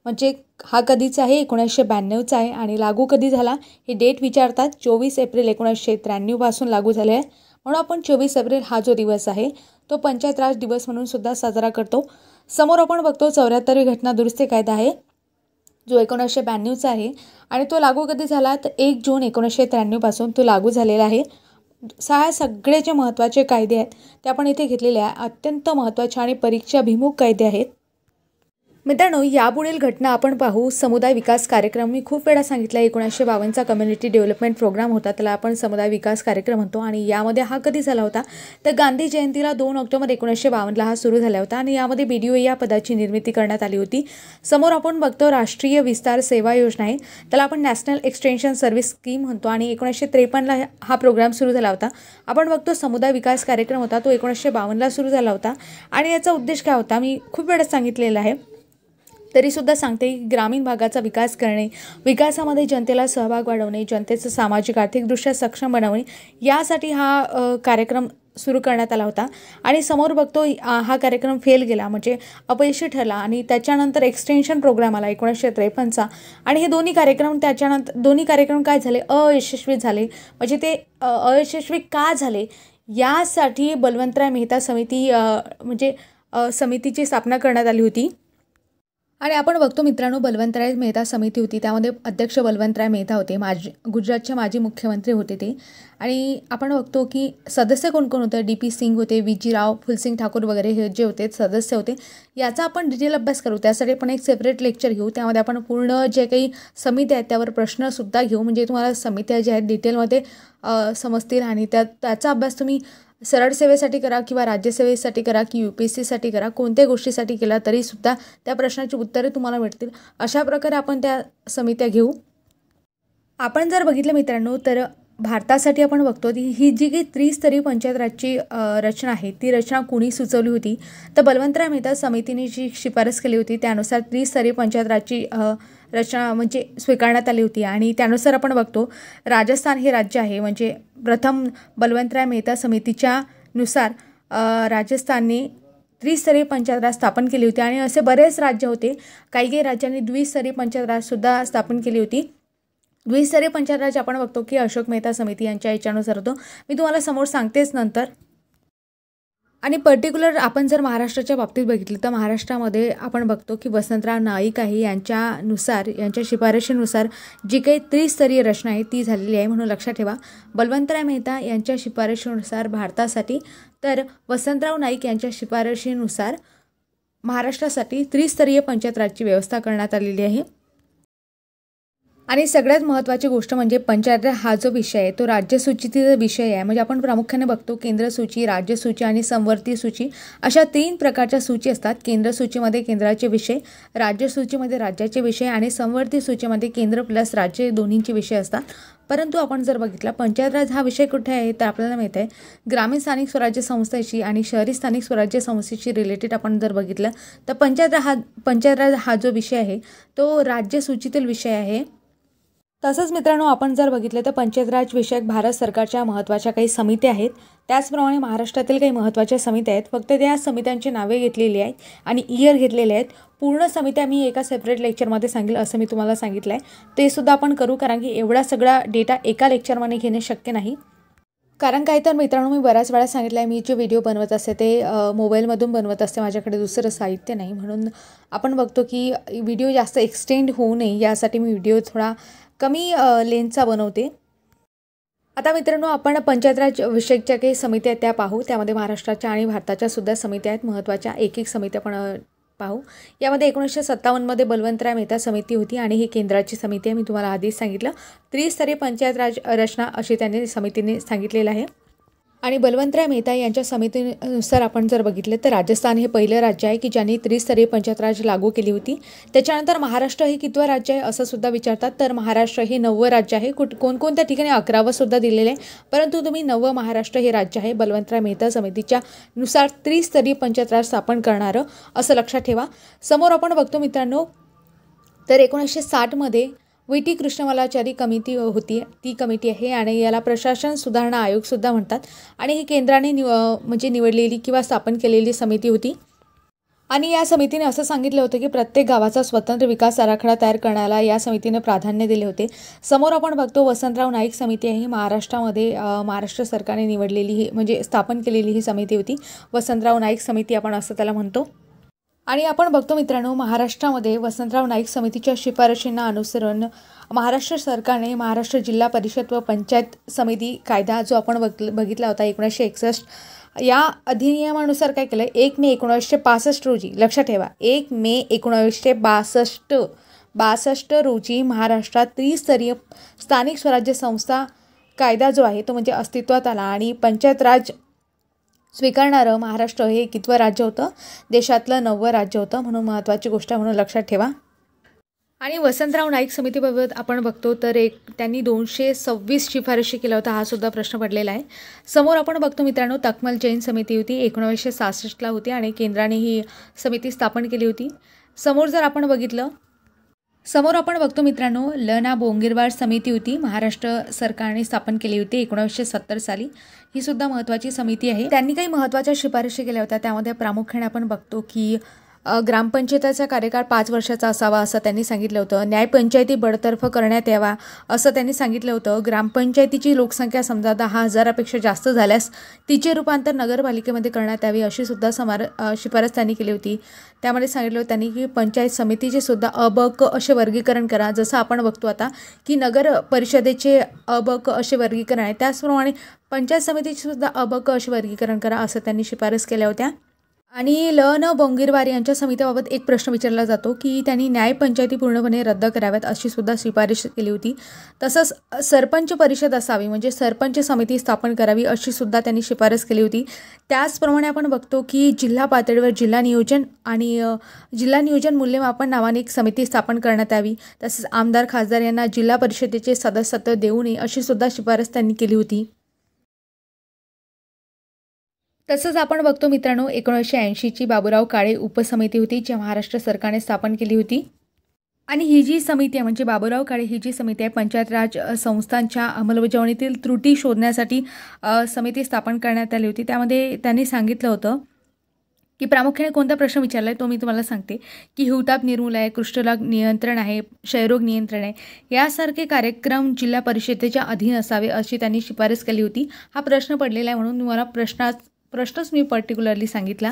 म्हणजे हा कधीचा आहे 1992चा आहे आणि लागू कधी झाला हे डेट विचारतात 24 एप्रिल 1993 पासून लागू झाले आहे. म्हणून आपण 24 एप्रिल हा जो दिवस आहे तो पंचायत राज दिवस म्हणून सुद्धा साजरा करतो. समोर आपण बघतो 74वी घटना दुरुस्ती कायदा आहे जो 1992चा आहे आणि तो लागू कधी झाला तर 1 जून 1993 पासून तो लागू झालेला आहे. सगळे जे महत्त्वाचे कायदे आहेत ते आपण इथे घेतलेले आहे. अत्यंत महत्त्वाचे आणि परीक्षाभिमुख कायदे आहेत. मित्रांनो, यापुढील घटना आपण पाहू. समुदाय विकास कार्यक्रम मी खूप वेळा सांगितला 1952चा कम्युनिटी डेव्हलपमेंट प्रोग्राम होता, त्याला आपण समुदाय विकास कार्यक्रम म्हणतो. आणि यामध्ये हा कधी झाला होता तर गांधी जयंतीला 2 ऑक्टोबर 1952ला हा सुरू झाला होता. आणि यामध्ये BDO या पदाची निर्मिती करण्यात आली होती. समोर आपण बघतो राष्ट्रीय विस्तार सेवा योजना आहे, त्याला आपण नॅशनल एक्सटेन्शन सर्व्हिस स्कीम म्हणतो. आणि 1953ला हा प्रोग्राम सुरू झाला होता. आपण बघतो समुदाय विकास कार्यक्रम होता, तो 1952ला सुरू झाला होता. आणि याचा उद्देश काय होता मी खूप वेळा सांगितलेला आहे, तरीसुद्धा सांगते की ग्रामीण भागाचा विकास करणे, विकासामध्ये जनतेला सहभाग वाढवणे, जनतेचं सामाजिक आर्थिकदृष्ट्या सक्षम बनवणे, यासाठी हा कार्यक्रम सुरू करण्यात आला होता. आणि समोर बघतो हा कार्यक्रम फेल गेला, म्हणजे अपयशी ठरला. आणि त्याच्यानंतर एक्सटेन्शन प्रोग्राम आला 1953चा. आणि हे दोन्ही कार्यक्रम काय झाले, अयशस्वी झाले. म्हणजे ते अयशस्वी का झाले यासाठी बलवंतराय मेहता समितीची स्थापना करण्यात आली होती. आणि आपण बघतो मित्रांनो, बलवंतराय मेहता समिती होती, त्यामध्ये अध्यक्ष बलवंतराय मेहता होते, गुजरातचे माजी मुख्यमंत्री होते ते. आणि आपण बघतो की सदस्य कोण कोण होते, DP सिंग होते, VG राव, फुलसिंग ठाकूर वगैरे हे जे होते सदस्य होते. याचा आपण डिटेल अभ्यास करू, त्यासाठी आपण एक सेपरेट लेक्चर घेऊ. त्यामध्ये आपण पूर्ण जे काही समित्या आहेत त्यावर प्रश्नसुद्धा घेऊ, म्हणजे तुम्हाला समित्या ज्या आहेत डिटेलमध्ये समजतील. आणि त्याचा अभ्यास तुम्ही सरळ सेवेसाठी करा किंवा राज्यसेवेसाठी करा की UPSCसाठी करा, कोणत्या गोष्टीसाठी केला तरीसुद्धा त्या प्रश्नाची उत्तरे तुम्हाला मिळतील. अशा प्रकारे आपण त्या समित्या घेऊ. आपण जर बघितलं मित्रांनो तर भारतासाठी आपण बघतो की ही जी काही त्रिस्तरीय पंचायत राजची रचना आहे ती रचना कोणी सुचवली होती तर बलवंतराय मेहता समितीने जी शिफारस केली होती त्यानुसार त्रिस्तरीय पंचायत राजची रचना म्हणजे स्वीकारण्यात आली होती. आणि त्यानुसार आपण बघतो राजस्थान हे राज्य आहे, म्हणजे प्रथम बलवंतराय मेहता समितीच्या नुसार राजस्थानने त्रिस्तरीय पंचायत राज स्थापन केली होती. आणि असे बरेच राज्य होते, काही राज्यांनी द्विस्तरीय पंचायत राजसुद्धा स्थापन केली होती. द्विस्तरीय पंचायत राज आपण बघतो की अशोक मेहता समिती यांच्या याच्यानुसार होतो, मी तुम्हाला समोर सांगतेच नंतर. आणि पर्टिक्युलर आपण जर महाराष्ट्राच्या बाबतीत बघितलं तर महाराष्ट्रामध्ये आपण बघतो की वसंतराव नाईक आहे, यांच्या शिफारशीनुसार जी काही त्रिस्तरीय रचना आहे ती झालेली आहे, म्हणून लक्षात ठेवा. बलवंतराय मेहता यांच्या शिफारशीनुसार भारतासाठी तर वसंतराव नाईक यांच्या शिफारशीनुसार महाराष्ट्रासाठी त्रिस्तरीय पंचायत राजची व्यवस्था करण्यात आलेली आहे. आणि सगळ्यात महत्त्वाची गोष्ट म्हणजे पंचायत राज हा जो विषय आहे तो राज्यसूचीचा विषय आहे. म्हणजे आपण प्रामुख्याने बघतो केंद्र सूची, राज्य सूची आणि समवर्ती सूची अशा 3 प्रकारच्या सूची असतात. केंद्र सूचीमध्ये केंद्राचे विषय, राज्य सूचीमध्ये राज्याचे विषय आणि समवर्ती सूचीमध्ये केंद्र प्लस राज्य दोन्हींचे विषय असतात. परंतु आपण जर बघितला पंचायत राज हा विषय कुठे आहे तर आपल्याला माहीत आहे ग्रामीण स्थानिक स्वराज्य संस्थेशी आणि शहरी स्थानिक स्वराज्य संस्थेशी रिलेटेड आपण जर बघितलं तर पंचायत राज हा जो विषय आहे तो राज्य सूचीतील विषय आहे. तसंच मित्रांनो आपण जर बघितलं तर पंचायत राज विषयक भारत सरकारच्या महत्त्वाच्या काही समित्या आहेत, त्याचप्रमाणे महाराष्ट्रातील काही महत्त्वाच्या समित्या आहेत. फक्त त्या समित्यांची नावे घेतलेली आहेत आणि इयर घेतलेले आहेत. पूर्ण समित्या मी एका सेपरेट लेक्चरमध्ये सांगेल असं मी तुम्हाला सांगितलं आहे, ते सुद्धा आपण करू, कारण की एवढा सगळा डेटा एका लेक्चरमध्ये घेणे शक्य नाही. कारण काय तर मित्रांनो मी बऱ्याच वेळा सांगितलं आहे, मी जे व्हिडिओ बनवत असते ते मोबाईलमधून बनवत असते, माझ्याकडे दुसरं साहित्य नाही. म्हणून आपण बघतो की व्हिडिओ जास्त एक्सटेंड होऊ नये यासाठी मी व्हिडिओ थोडा कमी लेंथचा बनवते. आता मित्रांनो आपण पंचायत राज विषयकच्या काही समित्या त्या पाहू. त्यामध्ये महाराष्ट्राच्या आणि भारताच्या सुद्धा समित्या आहेत महत्त्वाच्या, एक समित्या पण पाहू. यामध्ये 1957मध्ये बलवंतराय मेहता समिती होती आणि ही केंद्राची समिती आहे. मी तुम्हाला आधीच सांगितलं त्रिस्तरीय पंचायत राज रचना अशी त्यांनी समितीने सांगितलेलं आहे. आणि बलवंतराय मेहता यांच्या समितीनुसार आपण जर बघितलं तर राजस्थान हे पहिलं राज्य आहे की ज्यांनी त्रिस्तरीय पंचायत राज लागू केली होती. त्याच्यानंतर महाराष्ट्र हे कितवं राज्य आहे असं सुद्धा विचारतात, तर महाराष्ट्र हे 9वं राज्य आहे. कोणकोणत्या ठिकाणी 11वं सुद्धा दिलेलं आहे, परंतु तुम्ही 9वं महाराष्ट्र हे राज्य आहे बलवंतराय मेहता समितीच्या नुसार त्रिस्तरीय पंचायत राज स्थापन करणारं असं लक्षात ठेवा. समोर आपण बघतो मित्रांनो तर 1960मध्ये VT कृष्णमालाचारी कमिटी होती, ती कमिटी आहे आणि याला प्रशासन सुधारणा आयोगसुद्धा म्हणतात. आणि ही केंद्राने निवडलेली किंवा स्थापन केलेली समिती होती. आणि या समितीने असं सांगितलं होतं की प्रत्येक गावाचा स्वतंत्र विकास आराखडा तयार करण्याला या समितीने प्राधान्य दिले होते. समोर आपण बघतो वसंतराव नाईक समिती आहे, महाराष्ट्रामध्ये महाराष्ट्र सरकारने निवडलेली ही म्हणजे स्थापन केलेली ही समिती होती. वसंतराव नाईक समिती आपण असं त्याला म्हणतो. आणि आपण बघतो मित्रांनो महाराष्ट्रामध्ये वसंतराव नाईक समितीच्या शिफारशींना अनुसरून महाराष्ट्र सरकारने महाराष्ट्र जिल्हा परिषद व पंचायत समिती कायदा जो आपण बघितला होता 1961 या अधिनियमानुसार काय केलं, 1 मे 1965 रोजी, लक्षात ठेवा 1 मे 1962 रोजी महाराष्ट्रात त्रिस्तरीय स्थानिक स्वराज्य संस्था कायदा जो आहे तो म्हणजे अस्तित्वात आला आणि पंचायत राज स्वीकारणारं महाराष्ट्र हे कितवं राज्य होतं, देशातलं 9वं राज्य होतं. म्हणून महत्त्वाची गोष्ट म्हणून लक्षात ठेवा. आणि वसंतराव नाईक समितीबाबत आपण बघतो तर त्यांनी 226 शिफारशी केल्या होत्या. हा सुद्धा प्रश्न पडलेला आहे. समोर आपण बघतो मित्रांनो, तकमल जैन समिती होती, 1966ला होती आणि केंद्राने ही समिती स्थापन केली होती. समोर आपण बघतो मित्रांनो, ल ना बोंगीरवार समिती होती, महाराष्ट्र सरकारने स्थापन केली होती 1970 साली. ही सुद्धा महत्त्वाची समिती आहे. त्यांनी काही महत्त्वाच्या शिफारशी केल्या होत्या. त्यामध्ये प्रामुख्याने आपण बघतो की ग्रामपंचायतीचा कार्यकाळ 5 वर्षाचा असावा असं त्यांनी सांगितलं होतं. न्यायपंचायती बडतर्फ करण्यात यावा असं त्यांनी सांगितलं होतं. ग्रामपंचायतीची लोकसंख्या समजा 10,000पेक्षा जास्त झाल्यास तिचे रूपांतर नगरपालिकेमध्ये करण्यात यावे अशी सुद्धा शिफारस त्यांनी केली होती. त्यामध्ये सांगितलं होतं त्यांनी की पंचायत समितीचे सुद्धा अ ब क असे वर्गीकरण करा. जसं आपण बघतो आता की नगर परिषदेचे अ ब क असे वर्गीकरण आहे, त्याचप्रमाणे पंचायत समितीचे सुद्धा अ ब क असे वर्गीकरण करा असं त्यांनी शिफारस केल्या होत्या. आणि ल न बोंगीरवार यांच्या समितीबाबत एक प्रश्न विचारला जातो की त्यांनी न्यायपंचायती पूर्णपणे रद्द कराव्यात अशी सुद्धा शिफारस केली होती. तसंच सरपंच परिषद असावी म्हणजे सरपंच समिती स्थापन करावी अशी सुद्धा त्यांनी शिफारस केली होती. त्याचप्रमाणे आपण बघतो की जिल्हा पातळीवर जिल्हा नियोजन मूल्यमापन नावाने एक समिती स्थापन करण्यात यावी. तसंच आमदार खासदार यांना जिल्हा परिषदेचे सदस्यत्व देऊ नये अशी सुद्धा शिफारस त्यांनी केली होती. तसंच आपण बघतो मित्रांनो, 1980ची बाबूराव काळे उपसमिती होती जी महाराष्ट्र सरकारने स्थापन केली होती. आणि ही जी समिती आहे म्हणजे बाबूराव काळे ही जी समिती आहे पंचायत राज संस्थांच्या अंमलबजावणीतील त्रुटी शोधण्यासाठी समिती स्थापन करण्यात आली होती. त्यामध्ये त्यांनी सांगितलं होतं की प्रामुख्याने कोणता प्रश्न विचारला आहे तो मी तुम्हाला सांगते की हिवताप निर्मूलन आहे, कुष्ठरोग नियंत्रण आहे, क्षयरोग नियंत्रण आहे, यासारखे कार्यक्रम जिल्हा परिषदेच्या अधीन असावे अशी त्यांनी शिफारस केली होती. हा प्रश्न पडलेला आहे म्हणून तुम्हाला प्रश्नच मी पर्टिक्युलरली सांगितला.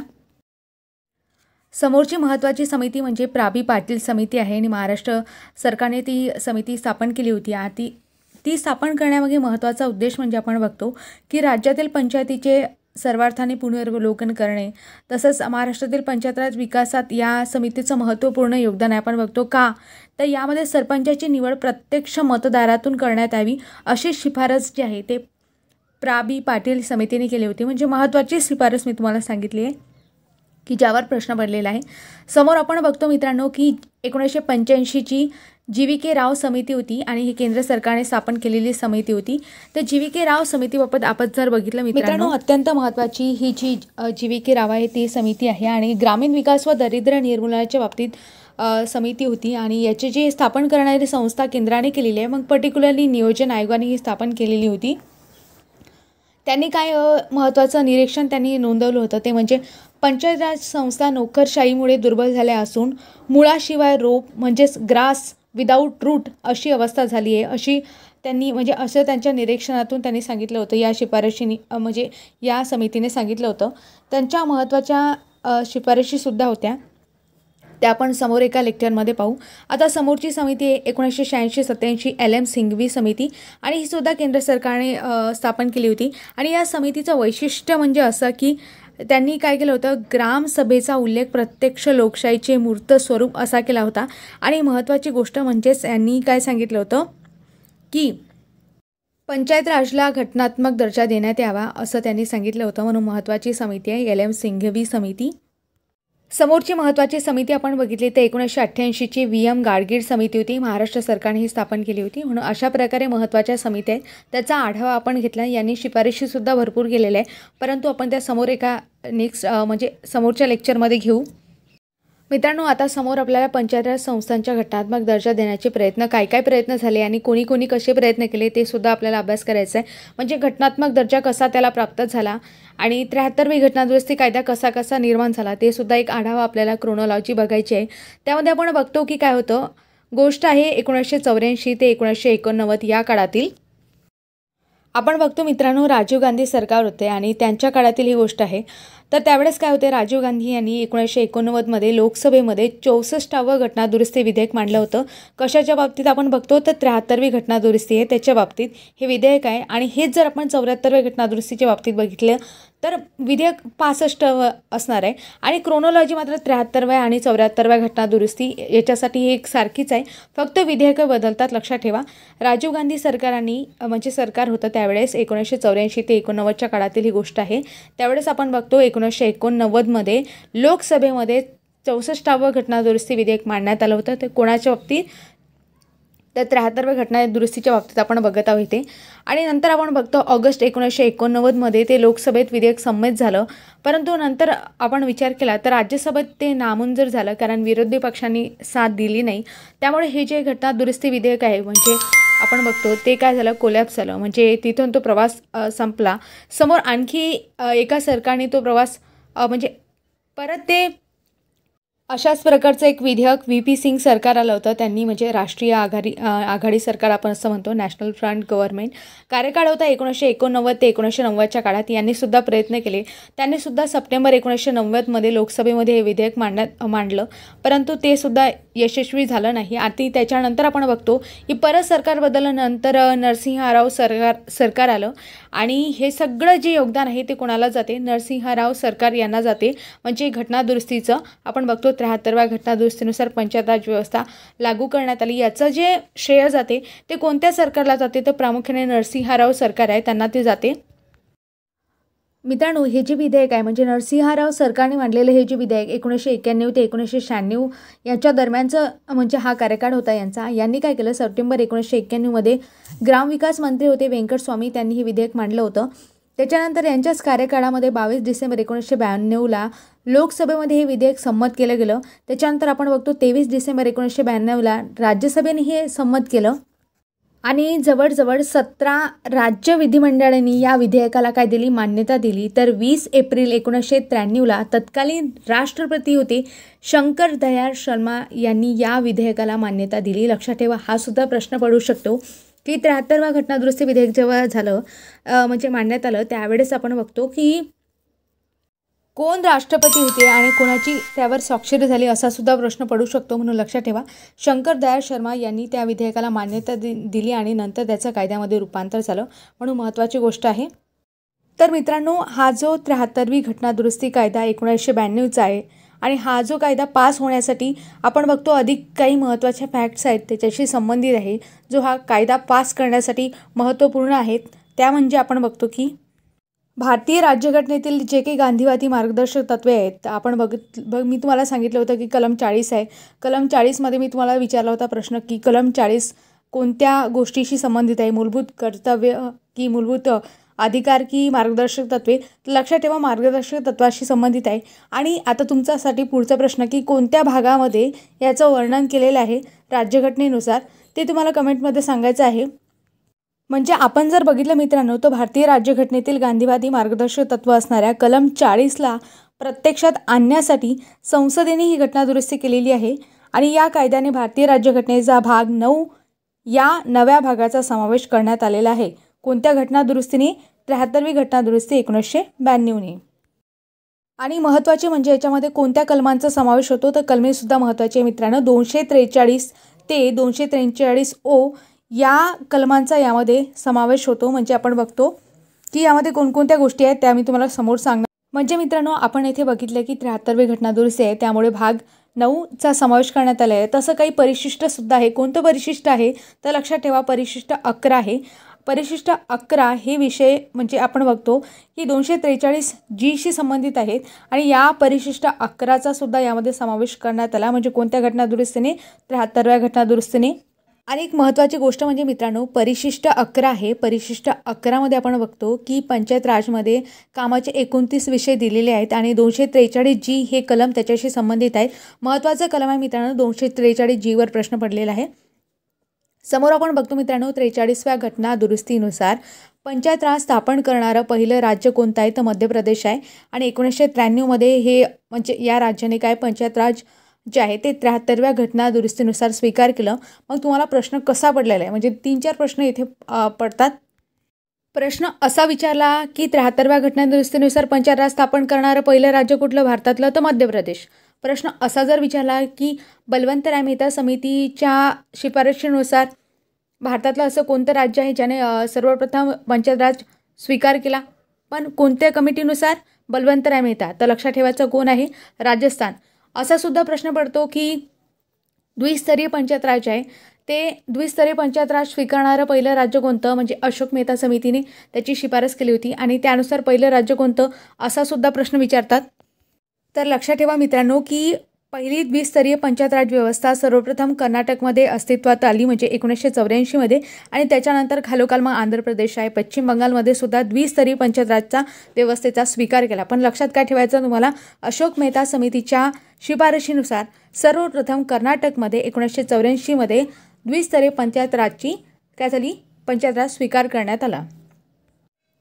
समोरची महत्त्वाची समिती म्हणजे प्रा.बी. पाटील समिती आहे आणि महाराष्ट्र सरकारने ती समिती स्थापन केली होती. ती स्थापन करण्यामागे महत्त्वाचा उद्देश म्हणजे आपण बघतो की राज्यातील पंचायतीचे सर्वार्थाने पुनर्वलोकन करणे. तसंच महाराष्ट्रातील पंचायत राज विकासात या समितीचं महत्त्वपूर्ण योगदान आहे. आपण बघतो का तर यामध्ये सरपंचाची निवड प्रत्यक्ष मतदारातून करण्यात यावी अशी शिफारस जी आहे ते प्रा.बी. पाटील समितीने केली होती. म्हणजे महत्त्वाची शिफारस मी तुम्हाला सांगितली आहे की ज्यावर प्रश्न पडलेला आहे. समोर आपण बघतो मित्रांनो की 1985ची जी.व्ही.के. राव समिती होती आणि ही केंद्र सरकारने स्थापन केलेली समिती होती. तर जी.व्ही.के. राव समितीबाबत आपण जर बघितलं मित्रांनो, अत्यंत महत्त्वाची ही जी जी.व्ही.के. राव आहे ती समिती आहे आणि ग्रामीण विकास व दारिद्र्य निर्मूलनाच्या बाबतीत समिती होती आणि याची जी स्थापन करणारी संस्था केंद्राने केलेली आहे. मग पर्टिक्युलरली नियोजन आयोगाने ही स्थापन केलेली होती. त्यांनी काय महत्त्वाचं निरीक्षण त्यांनी नोंदवलं होतं ते म्हणजे पंचायत राज संस्था नोकरशाहीमुळे दुर्बल झाल्या असून मुळाशिवाय रोप म्हणजेच ग्रास विदाऊट रूट अशी अवस्था झाली आहे अशी त्यांनी म्हणजे असं त्यांच्या निरीक्षणातून त्यांनी सांगितलं होतं. या शिफारशीने म्हणजे या समितीने सांगितलं होतं. त्यांच्या महत्त्वाच्या शिफारशीसुद्धा होत्या त्या आपण समोर एका लेक्चरमध्ये पाहू. आता समोरची समिती आहे 1986-87 LM सिंघवी समिती आणि ही सुद्धा केंद्र सरकारने स्थापन केली होती. आणि या समितीचं वैशिष्ट्य म्हणजे असं की त्यांनी काय केलं होतं, ग्रामसभेचा उल्लेख प्रत्यक्ष लोकशाहीचे मूर्त स्वरूप असा केला होता. आणि महत्त्वाची गोष्ट म्हणजेच यांनी काय सांगितलं होतं की पंचायत राजला घटनात्मक दर्जा देण्यात यावा असं त्यांनी सांगितलं होतं. म्हणून महत्त्वाची समिती आहे LM सिंघवी समिती. समोरची महत्त्वाची समिती आपण बघितली तर 1988ची VM गाडगीळ समिती होती. महाराष्ट्र सरकारने ही स्थापन केली होती. म्हणून अशा प्रकारे महत्त्वाच्या समित्या आहेत त्याचा आढावा आपण घेतला. यांनी शिफारशीसुद्धा भरपूर केलेल्या आहे परंतु आपण त्या समोर एका नेक्स्ट म्हणजे समोरच्या लेक्चरमध्ये घेऊ. मित्रांनो, आता समोर आपल्याला पंचायत राज संस्थांच्या घटनात्मक दर्जा देण्याचे प्रयत्न काय प्रयत्न झाले आणि कोणी कसे प्रयत्न केले ते सुद्धा आपल्याला अभ्यास करायचा आहे. म्हणजे घटनात्मक दर्जा कसा त्याला प्राप्त झाला आणि 73वी घटनादुरुस्ती कायदा कसा निर्माण झाला ते सुद्धा एक आढावा आपल्याला क्रोनॉलॉजी बघायची आहे. त्यामध्ये आपण बघतो की काय होतं, गोष्ट आहे 1984 ते 1989 या काळातील. आपण बघतो मित्रांनो, राजीव गांधी सरकार होते आणि त्यांच्या काळातील ही गोष्ट आहे. तर त्यावेळेस काय होते, राजीव गांधी यांनी 1989मध्ये लोकसभेमध्ये 64वं घटनादुरुस्ती विधेयक मांडलं होतं. कशाच्या बाबतीत आपण बघतो तर 73वी घटनादुरुस्ती आहे त्याच्या बाबतीत हे विधेयक आहे. आणि हेच जर आपण 74व्या घटनादुरुस्तीच्या बाबतीत बघितलं तर विधेयक 65 असणार आहे आणि क्रोनॉलॉजी मात्र 73व्या आणि 74व्या घटना दुरुस्ती याच्यासाठी एक सारखीच आहे, फक्त विधेयकं बदलतात. लक्षात ठेवा. राजीव गांधी सरकारांनी म्हणजे सरकार होतं त्यावेळेस 1984 ते 89च्या काळातील ही गोष्ट आहे. त्यावेळेस आपण बघतो 1989मध्ये लोकसभेमध्ये 64वं घटना दुरुस्ती विधेयक मांडण्यात आलं होतं. ते कोणाच्या बाबतीत? तर 73व्या घटना दुरुस्तीच्या बाबतीत आपण बघत आहोत इथे. आणि नंतर आपण बघतो ऑगस्ट 1989मध्ये ते लोकसभेत विधेयक संमत झालं, परंतु नंतर आपण विचार केला तर राज्यसभेत ते नामंजूर झालं कारण विरोधी पक्षांनी साथ दिली नाही. त्यामुळे हे जे घटना दुरुस्ती विधेयक आहे म्हणजे आपण बघतो ते काय झालं, कोलॅप्स झालं. म्हणजे तिथून तो प्रवास संपला. समोर आणखी एका सरकारने तो प्रवास म्हणजे परत ते अशाच प्रकारचं एक विधेयक VP सिंग सरकार आलं होतं. त्यांनी म्हणजे राष्ट्रीय आघाडी सरकार आपण असं म्हणतो, नॅशनल फ्रंट गव्हर्नमेंट. कार्यकाळ होता 1989 ते 1990च्या काळात. यांनीसुद्धा प्रयत्न केले. त्यांनीसुद्धा सप्टेंबर 1990मध्ये लोकसभेमध्ये हे विधेयक मांडलं, परंतु ते सुद्धा यशस्वी झालं नाही. आता त्याच्यानंतर आपण बघतो की परत सरकार बदलल्यानंतर नरसिंह राव सरकार आलं आणि हे सगळं जे योगदान आहे ते कोणाला जाते? नरसिंह राव सरकार यांना जाते. म्हणजे घटना दुरुस्तीचं आपण बघतो 73व्या घटना दुरुस्तीनुसार पंचायत राज व्यवस्था लागू करण्यात आली. याचं जे श्रेय जाते ते कोणत्या सरकारला जाते? तर प्रामुख्याने नरसिंह राव सरकार आहे त्यांना ते जाते. मित्रांनो, हे जे विधेयक आहे म्हणजे नरसिंह राव सरकारने मांडलेलं हे जे विधेयक 1991 ते 1996 याच्या दरम्यानचं म्हणजे हा कार्यकाळ होता यांचा. यांनी काय केलं, सप्टेंबर 1991मध्ये ग्रामविकास मंत्री होते वेंकटस्वामी, त्यांनी हे विधेयक मांडलं होतं. त्याच्यानंतर यांच्याच कार्यकाळामध्ये 22 डिसेंबर 1992ला लोकसभेमध्ये हे विधेयक संमत केलं गेलं. त्याच्यानंतर आपण बघतो 23 डिसेंबर 1992ला राज्यसभेने हे संमत केलं आणि जवळजवळ 17 राज्य विधिमंडळांनी या विधेयकाला काय दिली? मान्यता दिली. तर 20 एप्रिल 1993ला तत्कालीन राष्ट्रपती होते शंकर दयाळ शर्मा यांनी या विधेयकाला मान्यता दिली. लक्षात ठेवा, हा सुद्धा प्रश्न पडू शकतो की 73व्या घटना दुरुस्ती विधेयक जेव्हा झालं म्हणजे मांडण्यात आलं त्यावेळेस आपण बघतो की कोण राष्ट्रपती होते आणि कोणाची त्यावर स्वाक्षरी झाली असा सुद्धा प्रश्न पडू शकतो. म्हणून लक्षात ठेवा, शंकर दयाळ शर्मा यांनी त्या विधेयकाला मान्यता दिली आणि नंतर त्याचं कायद्यामध्ये रूपांतर झालं, म्हणून महत्त्वाची गोष्ट आहे. तर मित्रांनो, हा जो 73वी घटना दुरुस्ती कायदा 1992चा आहे आणि हा जो कायदा पास होण्यासाठी आपण बघतो अधिक काही महत्त्वाच्या फॅक्ट्स आहेत त्याच्याशी संबंधित आहे, जो हा कायदा पास करण्यासाठी महत्त्वपूर्ण आहेत. त्या म्हणजे आपण बघतो की भारतीय राज्यघटनेतील जे काही गांधीवादी मार्गदर्शक तत्त्वे आहेत आपण मी तुम्हाला सांगितलं होतं की कलम 40 आहे. कलम 40मध्ये मी तुम्हाला विचारला होता प्रश्न की कलम 40 कोणत्या गोष्टीशी संबंधित आहे? मूलभूत कर्तव्य की मूलभूत अधिकार की मार्गदर्शक तत्त्वे? लक्षात ठेवा, मार्गदर्शक तत्त्वाशी संबंधित आहे. आणि आता तुमच्यासाठी पुढचा प्रश्न की कोणत्या भागामध्ये याचं वर्णन केलेलं आहे राज्यघटनेनुसार ते तुम्हाला कमेंटमध्ये सांगायचं आहे. म्हणजे आपण जर बघितलं मित्रांनो तर भारतीय राज्यघटनेतील गांधीवादी मार्गदर्शक तत्त्व असणाऱ्या कलम 40ला प्रत्यक्षात आणण्यासाठी संसदेने ही घटना दुरुस्ती केलेली आहे आणि या कायद्याने भारतीय राज्यघटनेचा भाग 9 या नव्या भागाचा समावेश करण्यात आलेला आहे. कोणत्या घटना दुरुस्तीने? 73वी घटना दुरुस्ती 1992ने. आणि महत्त्वाचे म्हणजे याच्यामध्ये कोणत्या कलमांचा समावेश होतो तर कलमेसुद्धा महत्त्वाचे मित्रांनो. 243 ते 243 ओ या कलमांचा यामध्ये समावेश होतो. म्हणजे आपण बघतो की यामध्ये कोणकोणत्या गोष्टी आहेत त्या मी तुम्हाला समोर सांगणार. म्हणजे मित्रांनो, आपण येथे बघितलं की 73वी घटना दुरुस्ती आहे त्यामुळे भाग 9चा समावेश करण्यात आला आहे. तसं काही परिशिष्टसुद्धा आहे. कोणतं परिशिष्ट आहे तर लक्षात ठेवा, परिशिष्ट 11 आहे. परिशिष्ट 11 हे विषय म्हणजे आपण बघतो की 243 जीशी संबंधित आहेत आणि या परिशिष्ट 11चा सुद्धा यामध्ये समावेश करण्यात आला. म्हणजे कोणत्या घटना दुरुस्तीने? 73व्या घटना दुरुस्तीने. आणि एक महत्त्वाची गोष्ट म्हणजे मित्रांनो, परिशिष्ट 11 आहे. परिशिष्ट 11मध्ये आपण बघतो की पंचायत राजमध्ये कामाचे 29 विषय दिलेले आहेत आणि 243 जी हे कलम त्याच्याशी संबंधित आहे. महत्त्वाचं कलम आहे मित्रांनो, 243 जीवर प्रश्न पडलेला आहे. समोर आपण बघतो मित्रांनो 43व्या घटना दुरुस्तीनुसार पंचायत राज स्थापन करणारं पहिलं राज्य कोणतं आहे तर मध्य प्रदेश आहे आणि 1993मध्ये हे म्हणजे या राज्याने काय पंचायत राज जे आहे ते 73व्या घटना दुरुस्तीनुसार स्वीकार केलं. मग तुम्हाला प्रश्न कसा पडलेला आहे म्हणजे 3-4 प्रश्न इथे पडतात. प्रश्न असा विचारला की 73व्या घटना दुरुस्तीनुसार पंचायत राज स्थापन करणारं पहिलं राज्य कुठलं भारतातलं तर मध्य प्रदेश. प्रश्न असा जर विचारला की बलवंतराय मेहता समितीच्या शिफारशीनुसार भारतातलं असं कोणतं राज्य आहे ज्याने सर्वप्रथम पंचायत राज स्वीकार केला पण कोणत्या कमिटीनुसार? बलवंतराय मेहता. तर लक्षात ठेवायचं कोण आहे? राजस्थान. असा सुद्धा प्रश्न पडतो की द्विस्तरीय पंचायत राज आहे, ते द्विस्तरीय पंचायत राज स्वीकारणारं पहिलं राज्य कोणतं? म्हणजे अशोक मेहता समितीने त्याची शिफारस केली होती आणि त्यानुसार पहिलं राज्य कोणतं? असा सुद्धा प्रश्न विचारतात. तर लक्षात ठेवा मित्रांनो की पहिली द्विस्तरीय पंचायत राज व्यवस्था सर्वप्रथम कर्नाटकमध्ये अस्तित्वात आली, म्हणजे 1984 आणि त्याच्यानंतर खालोखाल मग आंध्र प्रदेश आहे, पश्चिम बंगालमध्ये सुद्धा द्विस्तरीय पंचायत राजचा व्यवस्थेचा स्वीकार केला. पण लक्षात काय ठेवायचं तुम्हाला? अशोक मेहता समितीच्या शिफारशीनुसार सर्वप्रथम कर्नाटकमध्ये 1984 द्विस्तरीय पंचायत राजची काय झाली? पंचायत राज स्वीकार करण्यात आला.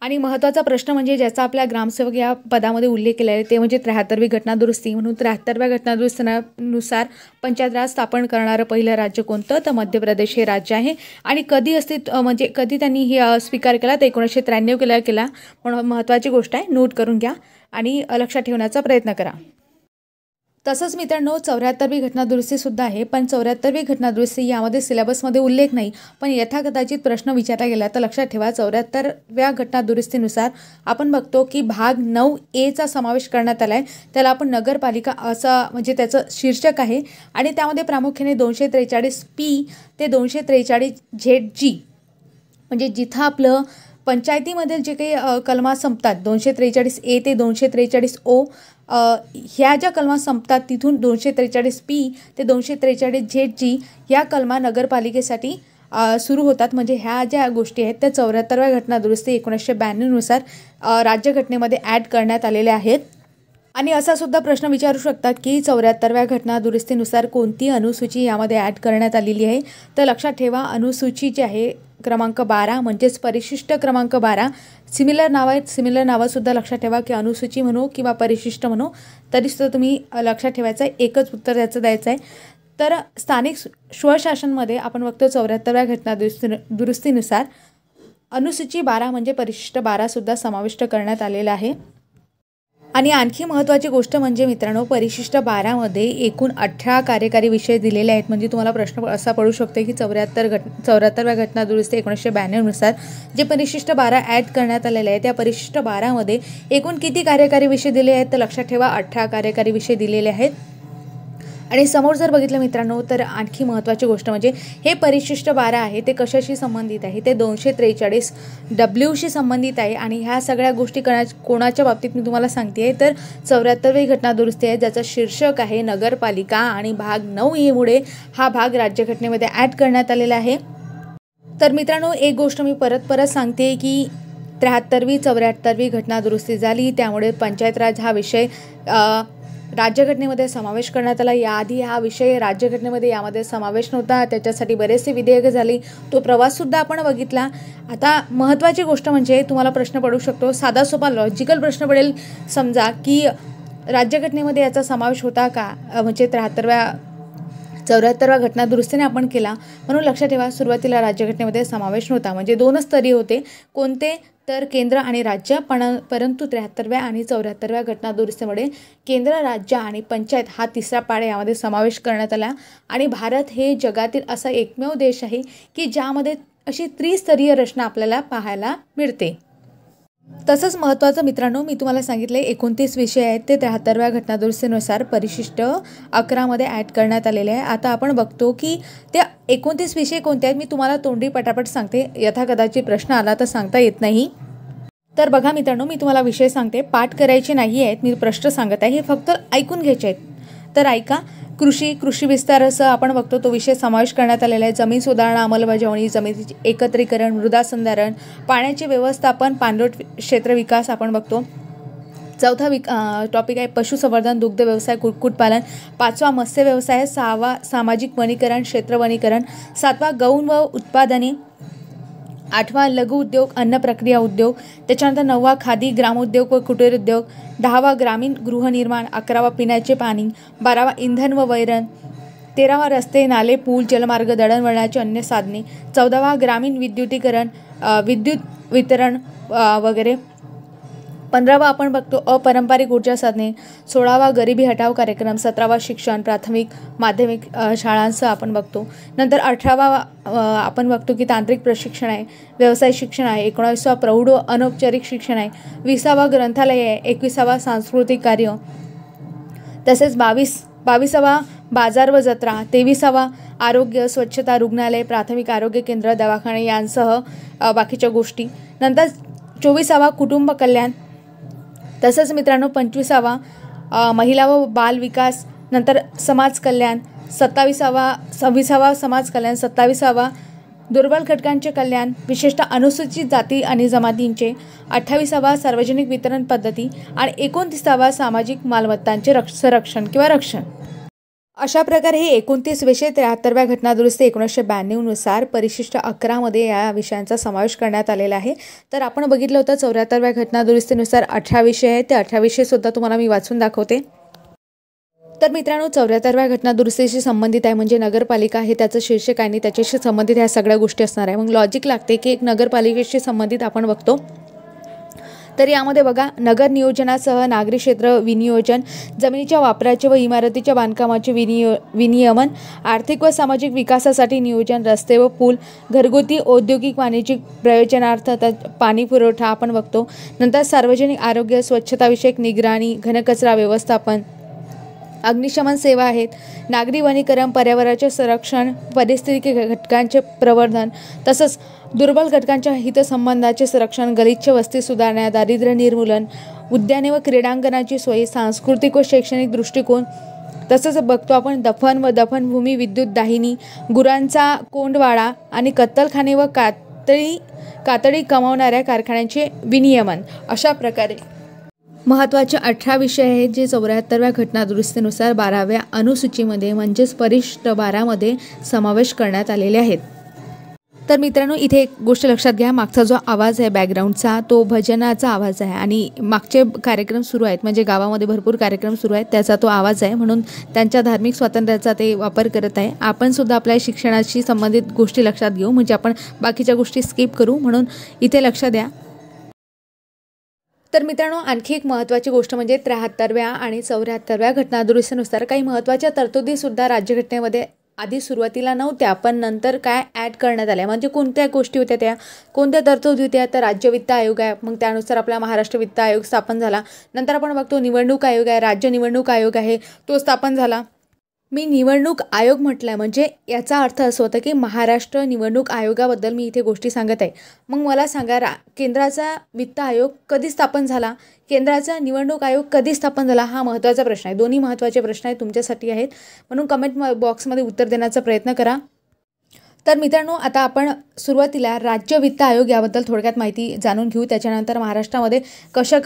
आणि महत्त्वाचा प्रश्न म्हणजे ज्याचा आपल्या ग्रामसेवक या पदामध्ये उल्लेख केला आहे ते म्हणजे 73वी घटनादुरुस्ती. म्हणून 73व्या घटनादुरुस्तीनुसार पंचायत राज स्थापन करणारं पहिलं राज्य कोणतं? तर मध्य प्रदेश हे राज्य आहे. आणि कधी म्हणजे कधी त्यांनी हे स्वीकार केला? तर 1993 केला. म्हणून महत्त्वाची गोष्ट आहे, नोट करून घ्या आणि लक्षात ठेवण्याचा प्रयत्न करा. तसंच मित्रांनो 74वी घटनादुरुस्तीसुद्धा आहे, पण 74वी घटनादुरुस्ती यामध्ये सिलेबसमध्ये उल्लेख नाही, पण यथाकदाचित प्रश्न विचारला गेला तर लक्षात ठेवा 74व्या घटनादुरुस्तीनुसार आपण बघतो की भाग 9A समावेश करण्यात आला आहे. त्याला आपण नगरपालिका असा म्हणजे त्याचं शीर्षक आहे आणि त्यामध्ये प्रामुख्याने 243P ते 243ZG म्हणजे जिथं आपलं पंचायतीमधील जे काही कलमा संपतात 243A ते 243O ह्या ज्या कलमा संपतात तिथून 243P ते 243ZG या कलमा नगरपालिकेसाठी सुरू होतात. म्हणजे ह्या ज्या गोष्टी आहेत त्या 74व्या घटनादुरुस्ती 1992नुसार राज्यघटनेमध्ये ॲड करण्यात आलेल्या आहेत. आणि असा सुद्धा प्रश्न विचारू शकतात की 74व्या घटनादुरुस्तीनुसार कोणती अनुसूची यामध्ये ॲड करण्यात आलेली आहे? तर लक्षात ठेवा अनुसूची जी आहे क्रमांक 12 म्हणजेच परिशिष्ट क्रमांक 12. सिमिलर नाव आहेत, सिमिलर नावंसुद्धा लक्षात ठेवा की अनुसूची म्हणू किंवा परिशिष्ट म्हणू तरीसुद्धा तुम्ही लक्षात ठेवायचं आहे, एकच उत्तर त्याचं द्यायचं आहे. तर स्थानिक स्वशासनमध्ये आपण बघतो 74व्या घटनादुरुस्तीनुसार अनुसूची 12 म्हणजे परिशिष्ट 12सुद्धा समाविष्ट करण्यात आलेला आहे. आणि आणखी महत्त्वाची गोष्ट म्हणजे मित्रांनो परिशिष्ट 12मध्ये एकूण 18 कार्यकारी विषय दिलेले आहेत. म्हणजे तुम्हाला प्रश्न असा पडू शकतो की 74व्या घटनादुरुस्ती 1992नुसार जे परिशिष्ट 12 ॲड करण्यात आलेले आहे त्या परिशिष्ट 12मध्ये एकूण किती कार्यकारी विषय दिले आहेत? तर लक्षात ठेवा 18 कार्यकारी विषय दिलेले आहेत. आणि समोर जर बघितलं मित्रांनो तर आणखी महत्त्वाची गोष्ट म्हणजे हे परिशिष्ट 12 आहे ते कशाशी संबंधित आहे? ते 243W संबंधित आहे. आणि ह्या सगळ्या गोष्टी कोणाच्या बाबतीत मी तुम्हाला सांगते आहे तर 74वी घटनादुरुस्ती आहे ज्याचं शीर्षक आहे नगरपालिका आणि भाग 9A हा भाग राज्यघटनेमध्ये ॲड करण्यात आलेला आहे. तर मित्रांनो एक गोष्ट मी परत सांगते की 73वी 74वी घटनादुरुस्ती झाली त्यामुळे पंचायत राज हा विषय राज्यघटनेमध्ये समावेश करण्यात आला. याआधी हा विषय राज्यघटनेमध्ये यामध्ये समावेश नव्हता, त्याच्यासाठी बरेचसे विधेयकं झाली, तो प्रवाससुद्धा आपण बघितला. आता महत्त्वाची गोष्ट म्हणजे तुम्हाला प्रश्न पडू शकतो, साधा सोपा लॉजिकल प्रश्न पडेल समजा की राज्यघटनेमध्ये याचा समावेश होता का? म्हणजे 74व्या घटनादुरुस्तीने आपण केला म्हणून लक्षात ठेवा सुरुवातीला राज्यघटनेमध्ये समावेश नव्हता. म्हणजे 2 स्तरीय होते, कोणते? तर केंद्र आणि राज्य. परंतु 73व्या आणि 74व्या घटनादुरुस्तीमुळे केंद्र, राज्य आणि पंचायत हा तिसरा पाढा यामध्ये समावेश करण्यात आला. आणि भारत हे जगातील असा एकमेव देश आहे की ज्यामध्ये अशी त्रिस्तरीय रचना आपल्याला पाहायला मिळते. तसंच महत्त्वाचं मित्रांनो मी तुम्हाला सांगितले 29 विषय आहेत ते 73व्या घटनादुरुस्तीनुसार परिशिष्ट 11मध्ये ॲड करण्यात आलेले आहे. आता आपण बघतो की त्या 29 विषय कोणते आहेत मी तुम्हाला तोंडी पटापट सांगते, यथाकदाचित प्रश्न आला तर सांगता येत नाही. तर बघा मित्रांनो मी तुम्हाला विषय सांगते, पाठ करायचे नाही आहेत, मी प्रश्न सांगत आहे, हे फक्त ऐकून घ्यायचे आहेत. तर ऐका. कृषी विस्तार असं आपण बघतो तो विषय समावेश करण्यात आलेला आहे. जमीन सुधारणा अंमलबजावणी, जमिनीचे एकत्रीकरण, मृदा संधारण, पाण्याचे व्यवस्थापन, पाणलोट क्षेत्र विकास आपण बघतो. चौथा टॉपिक आहे पशुसंवर्धन, दुग्ध व्यवसाय, कुक्कुटपालन. 5वा मत्स्य व्यवसाय. 6वा सामाजिक वनीकरण, क्षेत्र वनीकरण. 7वा गौण व उत्पादने. 8वा लघु उद्योग, अन्न प्रक्रिया उद्योग. त्याच्यानंतर 9वा खादी, ग्रामोद्योग व कुटीर उद्योग. 10वा ग्रामीण गृहनिर्माण. 11वा पिण्याचे पाणी. 12वा इंधन व वैरण. 13वा रस्ते, नाले, पूल, जलमार्ग, दळणवळणाची अन्य साधने. 14वा ग्रामीण विद्युतीकरण, विद्युत वितरण वगैरे. 15वा आपण बघतो अपारंपरिक ऊर्जा साधने, 16वा गरिबी हटाव कार्यक्रम, 17वा शिक्षण प्राथमिक माध्यमिक शाळांचं आपण बघतो. नंतर 18वा आपण बघतो की तांत्रिक प्रशिक्षण आहे, व्यवसाय शिक्षण आहे, 19वा प्रौढ अनौपचारिक शिक्षण आहे, 20वा ग्रंथालय आहे, 21वा सांस्कृतिक कार्य, तसेच 22वा बाजार व जत्रा, 23वा आरोग्य स्वच्छता रुग्णालय प्राथमिक आरोग्य केंद्र दवाखाने यांसह बाकीच्या गोष्टी. नंतर 24वा कुटुंब कल्याण, तसंच मित्रांनो 25वा महिला व बाल विकास, नंतर समाज कल्याण, 26वा समाज कल्याण, 27वा दुर्बल घटकांचे कल्याण विशेषतः अनुसूचित जाती आणि जमातींचे, 28वा सार्वजनिक वितरण पद्धती आणि 29वा सामाजिक मालमत्तांचे संरक्षण किंवा रक्षण. अशा प्रकारे हे 29 विषय 73व्या घटनादुरुस्ती 1992 नुसार परिशिष्ट 11 मध्ये या विषयांचा समावेश करण्यात आलेला आहे. तर आपण बघितलं होतं 74व्या घटनादुरुस्तीनुसार 18 विषय आहेत, ते 18 विषय सुद्धा तुम्हाला मी वाचून दाखवते. तर मित्रांनो 74व्या घटनादुरुस्तीशी संबंधित आहे म्हणजे नगरपालिका हे त्याचं शीर्षक आहे आणि त्याच्याशी संबंधित ह्या सगळ्या गोष्टी असणार आहे. मग लॉजिक लागते की एक नगरपालिकेशी संबंधित आपण बघतो. तर यामध्ये बघा नगर नियोजनासह नागरी क्षेत्र विनियोजन, जमिनीच्या वापराचे व इमारतीच्या बांधकामाचे विनियमन, आर्थिक व सामाजिक विकासासाठी नियोजन, रस्ते व पूल, घरगुती औद्योगिक वाणिज्यिक प्रयोजनार्थ पाणी पुरवठा आपण बघतो. नंतर सार्वजनिक आरोग्य स्वच्छताविषयक निगराणी, घनकचरा व्यवस्थापन, अग्निशमन सेवा आहेत, नागरी वनीकरण, पर्यावरणाचे संरक्षण, परिस्थिती घटकांचे प्रवर्धन, तसंच दुर्बल घटकांच्या हितसंबंधाचे संरक्षण, गलिच्छ वस्ती सुधारणा, दारिद्र्य निर्मूलन, उद्याने व क्रीडांगणाची सोय, सांस्कृतिक व शैक्षणिक दृष्टिकोन, तसंच बघतो आपण दफन व दफनभूमी, विद्युत दाहिनी, गुरांचा कोंडवाडा आणि कत्तलखाने व कातडी कमावणाऱ्या कारखान्यांचे विनियमन. अशा प्रकारे महत्त्वाचे 18 विषय आहेत जे 74व्या घटनादुरुस्तीनुसार 12व्या अनुसूचीमध्ये म्हणजेच परिशिष्ट 12 मध्ये समावेश करण्यात आलेले आहेत. तर मित्रांनो इथे एक गोष्ट लक्षात घ्या, मागचा जो आवाज आहे बॅकग्राऊंडचा तो भजनाचा आवाज आहे आणि मागचे कार्यक्रम सुरू आहेत म्हणजे गावामध्ये भरपूर कार्यक्रम सुरू आहेत त्याचा तो आवाज आहे, म्हणून त्यांच्या धार्मिक स्वातंत्र्याचा ते वापर करत आहे. आपण सुद्धा आपल्या शिक्षणाशी संबंधित गोष्टी लक्षात घेऊ म्हणजे आपण बाकीच्या गोष्टी स्किप करू, म्हणून इथे लक्ष द्या. तर मित्रांनो आणखी एक महत्त्वाची गोष्ट म्हणजे 73व्या आणि 74व्या घटनादुरुस्तीनुसार काही महत्त्वाच्या तरतुदीसुद्धा राज्यघटनेमध्ये आधी सुरुवातीला नव्हत्या पण नंतर काय ॲड करण्यात आल्या. म्हणजे कोणत्या गोष्टी होत्या त्या, कोणत्या तरतुदी होत्या, तर राज्य वित्त आयोग आहे, मग त्यानुसार आपला महाराष्ट्र वित्त आयोग स्थापन झाला. नंतर आपण बघतो निवडणूक आयोग आहे, राज्य निवडणूक आयोग आहे तो स्थापन झाला. मी निवडणूक आयोग म्हटलं आहे म्हणजे याचा अर्थ असं होतं की महाराष्ट्र निवडणूक आयोगाबद्दल मी इथे गोष्टी सांगत आहे. मग मला सांगा केंद्राचा वित्त आयोग कधी स्थापन झाला, केंद्राचा निवडणूक आयोग कधी स्थापन झाला, हा महत्त्वाचा प्रश्न आहे. दोन्ही महत्त्वाचे प्रश्न आहेत तुमच्यासाठी आहेत, म्हणून कमेंट बॉक्समध्ये उत्तर देण्याचा प्रयत्न करा. तर मित्रांनो आता आपण सुरुवातीला राज्य वित्त आयोग याबद्दल थोडक्यात माहिती जाणून घेऊ. त्याच्यानंतर महाराष्ट्रामध्ये कशा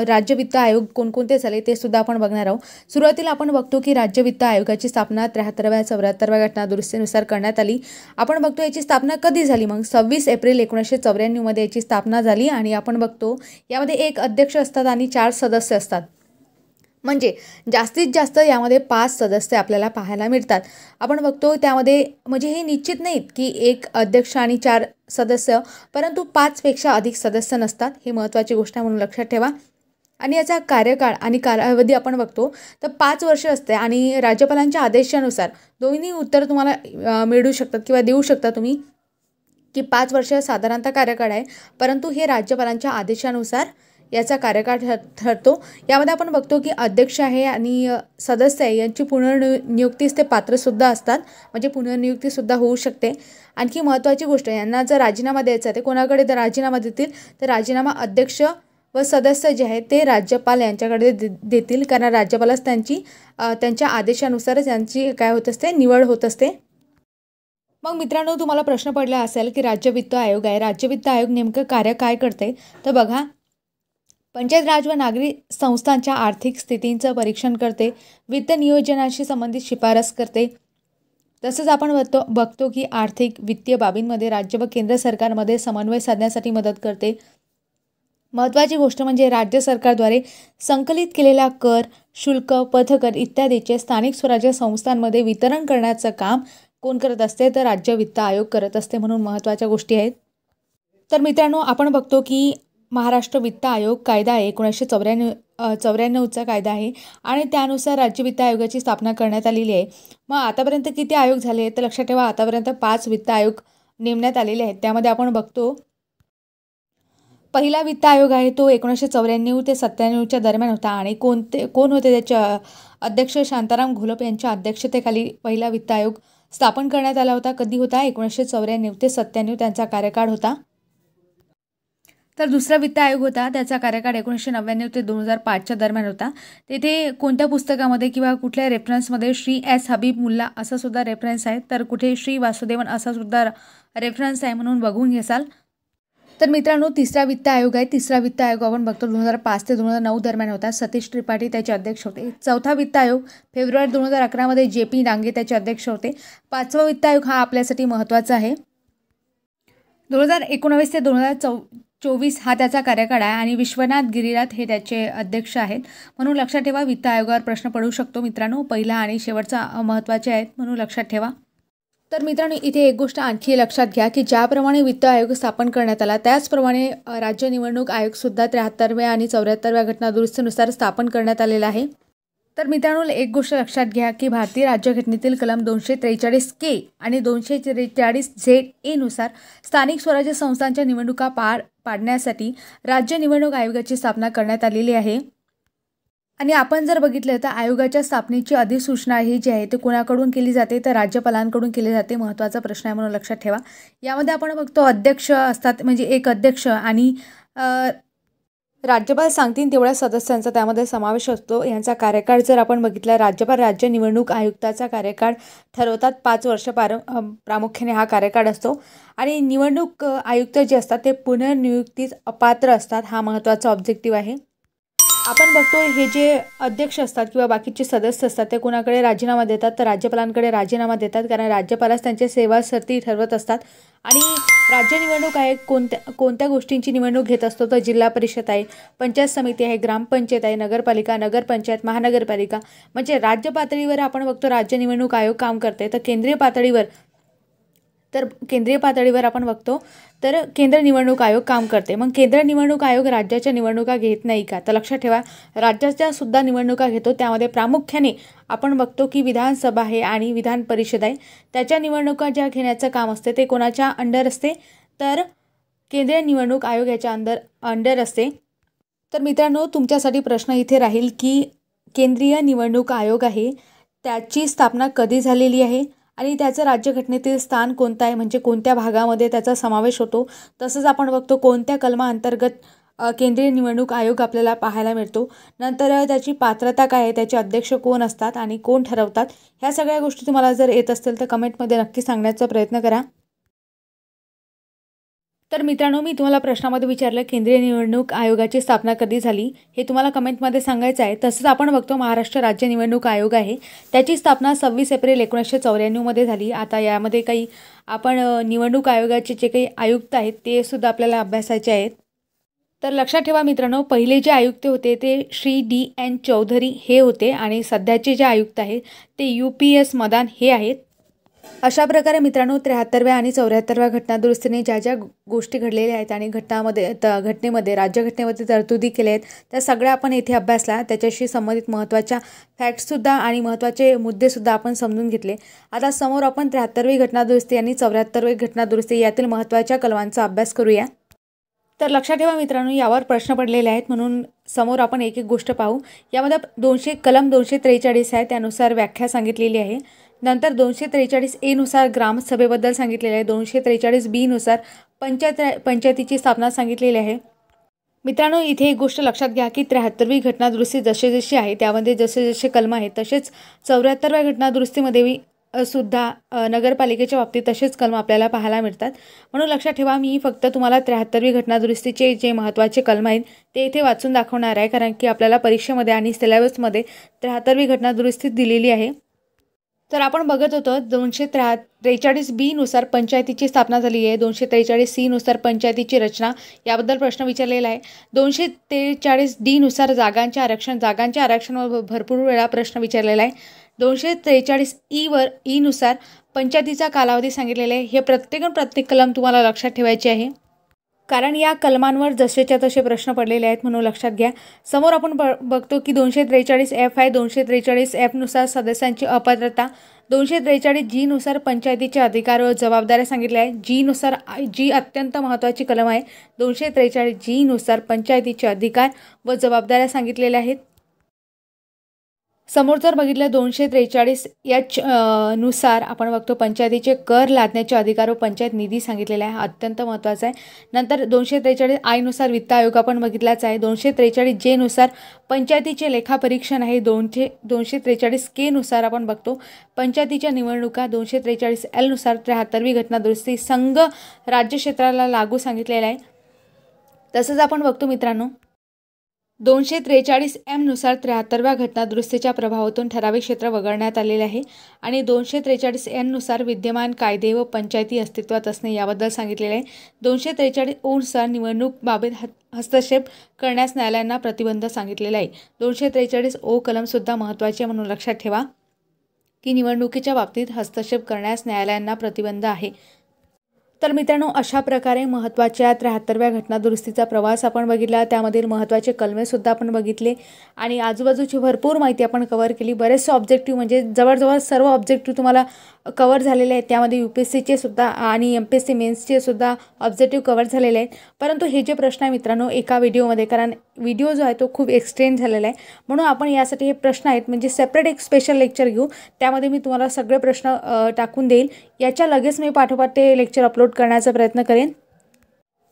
राज्य वित्त आयोग कोणकोणते झाले ते सुद्धा आपण बघणार आहोत. सुरुवातीला आपण बघतो की राज्य वित्त आयोगाची स्थापना 73व्या 74व्या घटनादुरुस्तीनुसार करण्यात आली. आपण बघतो याची स्थापना कधी झाली, मग 26 एप्रिल 1994 मध्ये याची स्थापना झाली आणि आपण बघतो यामध्ये एक अध्यक्ष असतात आणि 4 सदस्य असतात. म्हणजे जास्तीत जास्त यामध्ये 5 सदस्य आपल्याला पाहायला मिळतात. आपण बघतो त्यामध्ये म्हणजे हे निश्चित नाहीत की एक अध्यक्ष आणि 4 सदस्य, परंतु 5 पेक्षा अधिक सदस्य नसतात. हे महत्त्वाची गोष्ट आहे म्हणून लक्षात ठेवा. आणि याचा कार्यकाळ आणि कालावधी आपण बघतो तर 5 वर्ष असते आणि राज्यपालांच्या आदेशानुसार दोन्ही उत्तर तुम्हाला मिळू शकतात किंवा देऊ शकता तुम्ही की 5 वर्ष साधारणतः कार्यकाळ आहे, परंतु हे राज्यपालांच्या आदेशानुसार याचा कार्यकाळ ठरतो. यामध्ये आपण बघतो की अध्यक्ष आहे आणि सदस्य आहे यांची पुनर्नियुक्तीस ते पात्रसुद्धा असतात, म्हणजे पुनर्नियुक्तीसुद्धा होऊ शकते. आणखी महत्त्वाची गोष्ट यांना जर राजीनामा द्यायचा आहे ते कोणाकडे जर राजीनामा देतील तर राजीनामा अध्यक्ष व सदस्य जे आहेत ते राज्यपाल यांच्याकडे देतील, कारण राज्यपालाच त्यांच्या आदेशानुसारच यांची काय होत असते निवड होत असते. मग मित्रांनो तुम्हाला प्रश्न पडला असेल की राज्य वित्त आयोग आहे, राज्य वित्त आयोग नेमकं कार्य काय करते, तर बघा पंचायत राज व नागरी संस्थांच्या आर्थिक स्थितींचं परीक्षण करते, वित्त नियोजनाशी संबंधित शिफारस करते. तसंच आपण बघतो की आर्थिक वित्तीय बाबींमध्ये राज्य व केंद्र सरकारमध्ये समन्वय साधण्यासाठी मदत करते. महत्त्वाची गोष्ट म्हणजे राज्य सरकारद्वारे संकलित केलेला कर, शुल्क, पथकर इत्यादीचे स्थानिक स्वराज्य संस्थांमध्ये वितरण करण्याचं काम कोण करत असते, तर राज्य वित्त आयोग करत असते, म्हणून महत्त्वाच्या गोष्टी आहेत. तर मित्रांनो आपण बघतो की महाराष्ट्र वित्त आयोग कायदा आहे 1994चा कायदा आहे आणि त्यानुसार राज्य वित्त आयोगाची स्थापना करण्यात आलेली आहे. मग आतापर्यंत किती आयोग झाले तर लक्षात ठेवा, आतापर्यंत 5 वित्त आयोग नेमण्यात आलेले आहेत. त्यामध्ये आपण बघतो पहिला वित्त आयोग आहे तो 1994 ते 97च्या दरम्यान होता आणि कोण होते त्याचे अध्यक्ष शांताराम घोलप यांच्या अध्यक्षतेखाली पहिला वित्त आयोग स्थापन करण्यात आला होता. कधी होता? 1994 ते 97 त्यांचा कार्यकाळ होता. तर दुसरा वित्त आयोग होता त्याचा कार्यकाळ 1999 ते 2005च्या दरम्यान होता. तेथे कोणत्या पुस्तकामध्ये किंवा कुठल्या रेफरन्समध्ये श्री एस हबीब मुल्ला असा सुद्धा रेफरन्स आहे, तर कुठे श्री वासुदेवन असा सुद्धा रेफरन्स आहे, म्हणून बघून घ्याल. तर मित्रांनो तिसरा वित्त आयोग आहे. तिसरा वित्त आयोग आपण बघतो 2005 ते 2009 दरम्यान होता. सतीश त्रिपाठी त्याचे अध्यक्ष होते. चौथा वित्त आयोग फेब्रुवारी 2011 JP डांगे त्याचे अध्यक्ष होते. पाचवा वित्त आयोग हा आपल्यासाठी महत्त्वाचा आहे. 2019 ते 2024 हा त्याचा कार्यकाळ आहे आणि विश्वनाथ गिरीराथ हे त्याचे अध्यक्ष आहेत. म्हणून लक्षात ठेवा वित्त आयोगावर प्रश्न पडू शकतो मित्रांनो. पहिला आणि शेवटचा महत्त्वाचे आहेत म्हणून लक्षात ठेवा. तर मित्रांनो इथे एक गोष्ट आणखी लक्षात घ्या की ज्याप्रमाणे वित्त आयोग स्थापन करण्यात आला त्याचप्रमाणे राज्य निवडणूक आयोगसुद्धा 73व्या आणि 74व्या घटनादुरुस्तीनुसार स्थापन करण्यात आलेला आहे. तर मित्रांनो एक गोष्ट लक्षात घ्या की भारतीय राज्यघटनेतील कलम 243K आणि 243ZA नुसार स्थानिक स्वराज्य संस्थांच्या निवडणुका पार पाडण्यासाठी राज्य निवडणूक आयोगाची स्थापना करण्यात आलेली आहे. आणि आपण जर बघितलं तर आयोगाच्या स्थापनेची अधिसूचना ही जी आहे ते कोणाकडून केली जाते तर राज्यपालांकडून केली जाते. महत्त्वाचा प्रश्न आहे म्हणून लक्षात ठेवा. यामध्ये आपण बघतो अध्यक्ष असतात, म्हणजे एक अध्यक्ष आणि राज्यपाल सांगतील तेवढ्या सदस्यांचा त्यामध्ये समावेश असतो. यांचा कार्यकाळ जर आपण बघितला राज्यपाल राज्य निवडणूक आयुक्ताचा कार्यकाळ ठरवतात. 5 वर्ष प्रामुख्याने हा कार्यकाळ असतो आणि निवडणूक आयुक्त जे असतात ते पुनर्नियुक्तीस अपात्र असतात. हा महत्त्वाचा ऑब्जेक्टिव्ह आहे. आपण बघतो हे जे अध्यक्ष असतात किंवा बाकीचे सदस्य असतात ते कोणाकडे राजीनामा देतात तर राज्यपालांकडे राजीनामा देतात, कारण राज्यपालच त्यांचे सेवा सरती ठरवत असतात. आणि राज्य निवडणूक आयोग कोणत्या गोष्टींची निवडणूक घेत असतो तर जिल्हा परिषद आहे, पंचायत समिती आहे, ग्रामपंचायत आहे, नगरपालिका, नगरपंचायत, महानगरपालिका, म्हणजे राज्य पातळीवर आपण बघतो राज्य निवडणूक आयोग काम करते. तर केंद्रीय पातळीवर आपण बघतो तर केंद्र निवडणूक आयोग काम करते. मग केंद्र निवडणूक आयोग राज्याच्या निवडणुका घेत नाही का तर लक्षात ठेवा राज्याच्या सुद्धा निवडणुका घेतो. त्यामध्ये प्रामुख्याने आपण बघतो की विधानसभा आहे आणि विधान परिषद आहे, त्याच्या निवडणुका ज्या घेण्याचं काम असते ते कोणाच्या अंडर असते तर केंद्रीय निवडणूक आयोग याच्या अंडर असते. तर मित्रांनो तुमच्यासाठी प्रश्न इथे राहील की केंद्रीय निवडणूक आयोग आहे त्याची स्थापना कधी झालेली आहे आणि त्याचं राज्यघटनेतील स्थान कोणतं आहे, म्हणजे कोणत्या भागामध्ये त्याचा समावेश होतो. तसंच आपण बघतो कोणत्या कलमाअंतर्गत केंद्रीय निवडणूक आयोग आपल्याला पाहायला मिळतो. नंतर त्याची पात्रता काय आहे, त्याचे अध्यक्ष कोण असतात आणि कोण ठरवतात, ह्या सगळ्या गोष्टी तुम्हाला जर येत असतील तर कमेंटमध्ये नक्की सांगण्याचा प्रयत्न करा. तर मित्रांनो मी तुम्हाला प्रश्नामध्ये विचारलं केंद्रीय निवडणूक आयोगाची स्थापना कधी झाली हे तुम्हाला कमेंटमध्ये सांगायचं आहे. तसंच आपण बघतो महाराष्ट्र राज्य निवडणूक आयोग आहे त्याची स्थापना 26 एप्रिल 1994 झाली. आता यामध्ये काही आपण निवडणूक आयोगाचे जे काही आयुक्त आहेत ते सुद्धा आपल्याला अभ्यासायचे आहेत. तर लक्षात ठेवा मित्रांनो पहिले जे आयुक्त होते ते श्री D.N. चौधरी हे होते आणि सध्याचे जे आयुक्त आहेत ते UPS मदान हे आहेत. अशा प्रकारे मित्रांनो 73व्या आणि 74व्या घटनादुरुस्तीने ज्या ज्या गोष्टी घडलेल्या आहेत आणि घटनेमध्ये राज्यघटनेमध्ये तरतुदी केल्या आहेत त्या सगळ्या आपण येथे अभ्यासला. त्याच्याशी संबंधित महत्त्वाच्या फॅक्ट्ससुद्धा आणि महत्त्वाचे मुद्देसुद्धा आपण समजून घेतले. आता समोर आपण 73वी घटनादुरुस्ती आणि 74वी घटनादुरुस्ती यातील महत्त्वाच्या कलमांचा अभ्यास करूया. तर लक्षात ठेवा मित्रांनो यावर प्रश्न पडलेले आहेत म्हणून समोर आपण एक एक गोष्ट पाहू. यामध्ये कलम 243 आहे त्यानुसार व्याख्या सांगितलेली आहे. नंतर 243A नुसार ग्रामसभेबद्दल सांगितलेले आहे. 243B नुसार पंचायतीची स्थापना सांगितलेली आहे. मित्रांनो इथे एक गोष्ट लक्षात घ्या की 73वी घटनादुरुस्ती जसे आहे त्यामध्ये जसे कलम आहेत तसेच 74व्या घटनादुरुस्तीमध्ये सुद्धा नगरपालिकेच्या बाबतीत तसेच कलम आपल्याला पाहायला मिळतात. म्हणून लक्षात ठेवा मी फक्त तुम्हाला 73वी घटनादुरुस्तीचे जे महत्त्वाचे कलम आहेत ते इथे वाचून दाखवणार आहे, कारण की आपल्याला परीक्षेमध्ये आणि सिलेबसमध्ये 73वी घटनादुरुस्ती दिलेली आहे. तर आपण बघत होतो 243B नुसार पंचायतीची स्थापना झाली आहे. 243C नुसार पंचायतीची रचना याबद्दल प्रश्न विचारलेला आहे. 243D नुसार जागांचे आरक्षणावर भरपूर वेळा प्रश्न विचारलेला आहे. 243E नुसार पंचायतीचा कालावधी सांगितलेला आहे. हे प्रत्येक कलम तुम्हाला लक्षात ठेवायचे आहे, कारण या कलमांवर जसेच्या तसे प्रश्न पडलेले आहेत म्हणून लक्षात घ्या। समोर आपण बघतो की 243F आहे। 243F नुसार सदस्यांची अपात्रता, 243G नुसार पंचायतीचे अधिकार व जबाबदाऱ्या सांगितल्या आहे। जी अत्यंत महत्त्वाची कलम आहे। 243G नुसार पंचायतीचे अधिकार व जबाबदाऱ्या सांगितलेल्या आहेत। समोर जर बघितलं 243H नुसार आपण बघतो पंचायतीचे कर लादण्याचे अधिकार व पंचायत निधी सांगितलेला आहे, अत्यंत महत्त्वाचा आहे। नंतर 243I नुसार वित्त आयोग आपण बघितलाच आहे। 243J नुसार पंचायतीचे लेखापरीक्षण आहे। 243K नुसार आपण बघतो पंचायतीच्या निवडणुका। 243L नुसार 73वी घटना दुरुस्ती संघ राज्य क्षेत्राला लागू सांगितलेला आहे। तसंच आपण बघतो मित्रांनो 243M नुसार 73व्या घटना दुरुस्तीच्या प्रभावातून ठराविक क्षेत्र वगळण्यात आलेले आहे आणि 243N नुसार विद्यमान कायदे व पंचायती अस्तित्वात असणे याबद्दल सांगितलेले आहे। 243O नुसार निवडणूक बाबत हस्तक्षेप करण्यास न्यायालयांना प्रतिबंध सांगितलेला आहे। 243O कलम सुद्धा महत्त्वाचे म्हणून लक्षात ठेवा की निवडणुकीच्या बाबतीत हस्तक्षेप करण्यास न्यायालयांना प्रतिबंध आहे। तर मित्रांनो अशा प्रकारे महत्त्वाच्या 73व्या घटना दुरुस्तीचा प्रवास आपण बघितला, त्यामधील महत्त्वाचे कलमे सुद्धा आपण बघितले आणि आजूबाजूची भरपूर माहिती आपण कव्हर केली। बरेचसे ऑब्जेक्टिव्ह म्हणजे जवळजवळ सर्व ऑब्जेक्टिव्ह तुम्हाला कव्हर झालेले आहेत। त्यामध्ये UPSCचे सुद्धा आणि MPSC मेन्सचे सुद्धा ऑब्जेक्टिव्ह कव्हर झालेले आहेत। परंतु हे जे प्रश्न आहे मित्रांनो एका व्हिडिओमध्ये, कारण व्हिडिओ जो आहे तो खूप एक्सटेंड झालेला आहे म्हणून आपण यासाठी हे प्रश्न आहेत म्हणजे सेपरेट एक स्पेशल लेक्चर घेऊ, त्यामध्ये मी तुम्हाला सगळे प्रश्न टाकून देईल। याच्या लगेच मी पाठोपाठ ते लेक्चर अपलोड करण्याचा प्रयत्न करेन।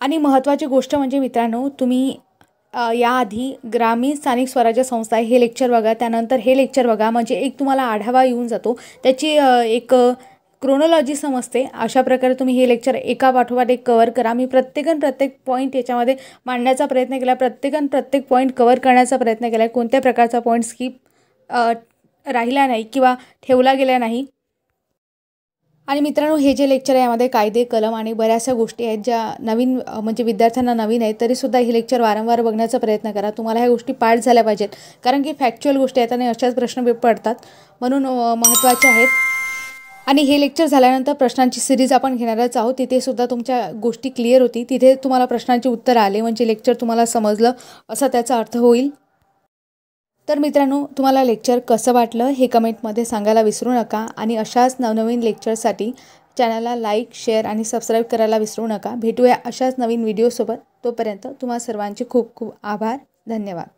आणि महत्त्वाची गोष्ट म्हणजे मित्रांनो तुम्ही याआधी ग्रामीण स्थानिक स्वराज्य संस्था हे लेक्चर बघा, त्यानंतर हे लेक्चर बघा, म्हणजे एक तुम्हाला आढावा येऊन जातो, त्याची एक क्रोनॉलॉजी समजते। अशा प्रकारे तुम्ही हे लेक्चर एका पाठोपाठ एक कव्हर करा। मी प्रत्येक पॉईंट याच्यामध्ये मांडण्याचा प्रयत्न केला, प्रत्येक पॉईंट कव्हर करण्याचा प्रयत्न केला, कोणत्या प्रकारचा पॉईंट स्किप राहिला नाही किंवा ठेवला गेला नाही। आणि मित्रांनो हे जे लेक्चर आहे यामध्ये कायदे कलम आणि बऱ्याचशा गोष्टी आहेत ज्या नवीन म्हणजे विद्यार्थ्यांना नवीन आहेत, तरीसुद्धा हे लेक्चर वारंवार बघण्याचा प्रयत्न करा। तुम्हाला ह्या गोष्टी पाठ झाल्या पाहिजेत, कारण की फॅक्च्युअल गोष्टी आहेत आणि अशाच प्रश्न पडतात म्हणून महत्त्वाचे आहेत। आणि हे लेक्चर झाल्यानंतर प्रश्नांची सिरीज आपण घेणारच आहोत, तिथे सुद्धा तुमच्या गोष्टी क्लिअर होती, तिथे तुम्हाला प्रश्नांची उत्तरं आले म्हणजे लेक्चर तुम्हाला समजलं असा त्याचा अर्थ होईल। तर मित्रांनो तुम्हाला लेक्चर कसं वाटलं हे कमेंटमध्ये सांगायला विसरू नका आणि अशाच नवनवीन लेक्चरसाठी चॅनलला लाईक, शेअर आणि सबस्क्राईब करायला विसरू नका। भेटूया अशाच नवीन व्हिडिओसोबत, तोपर्यंत तुम्हा सर्वांचे खूप खूप आभार, धन्यवाद।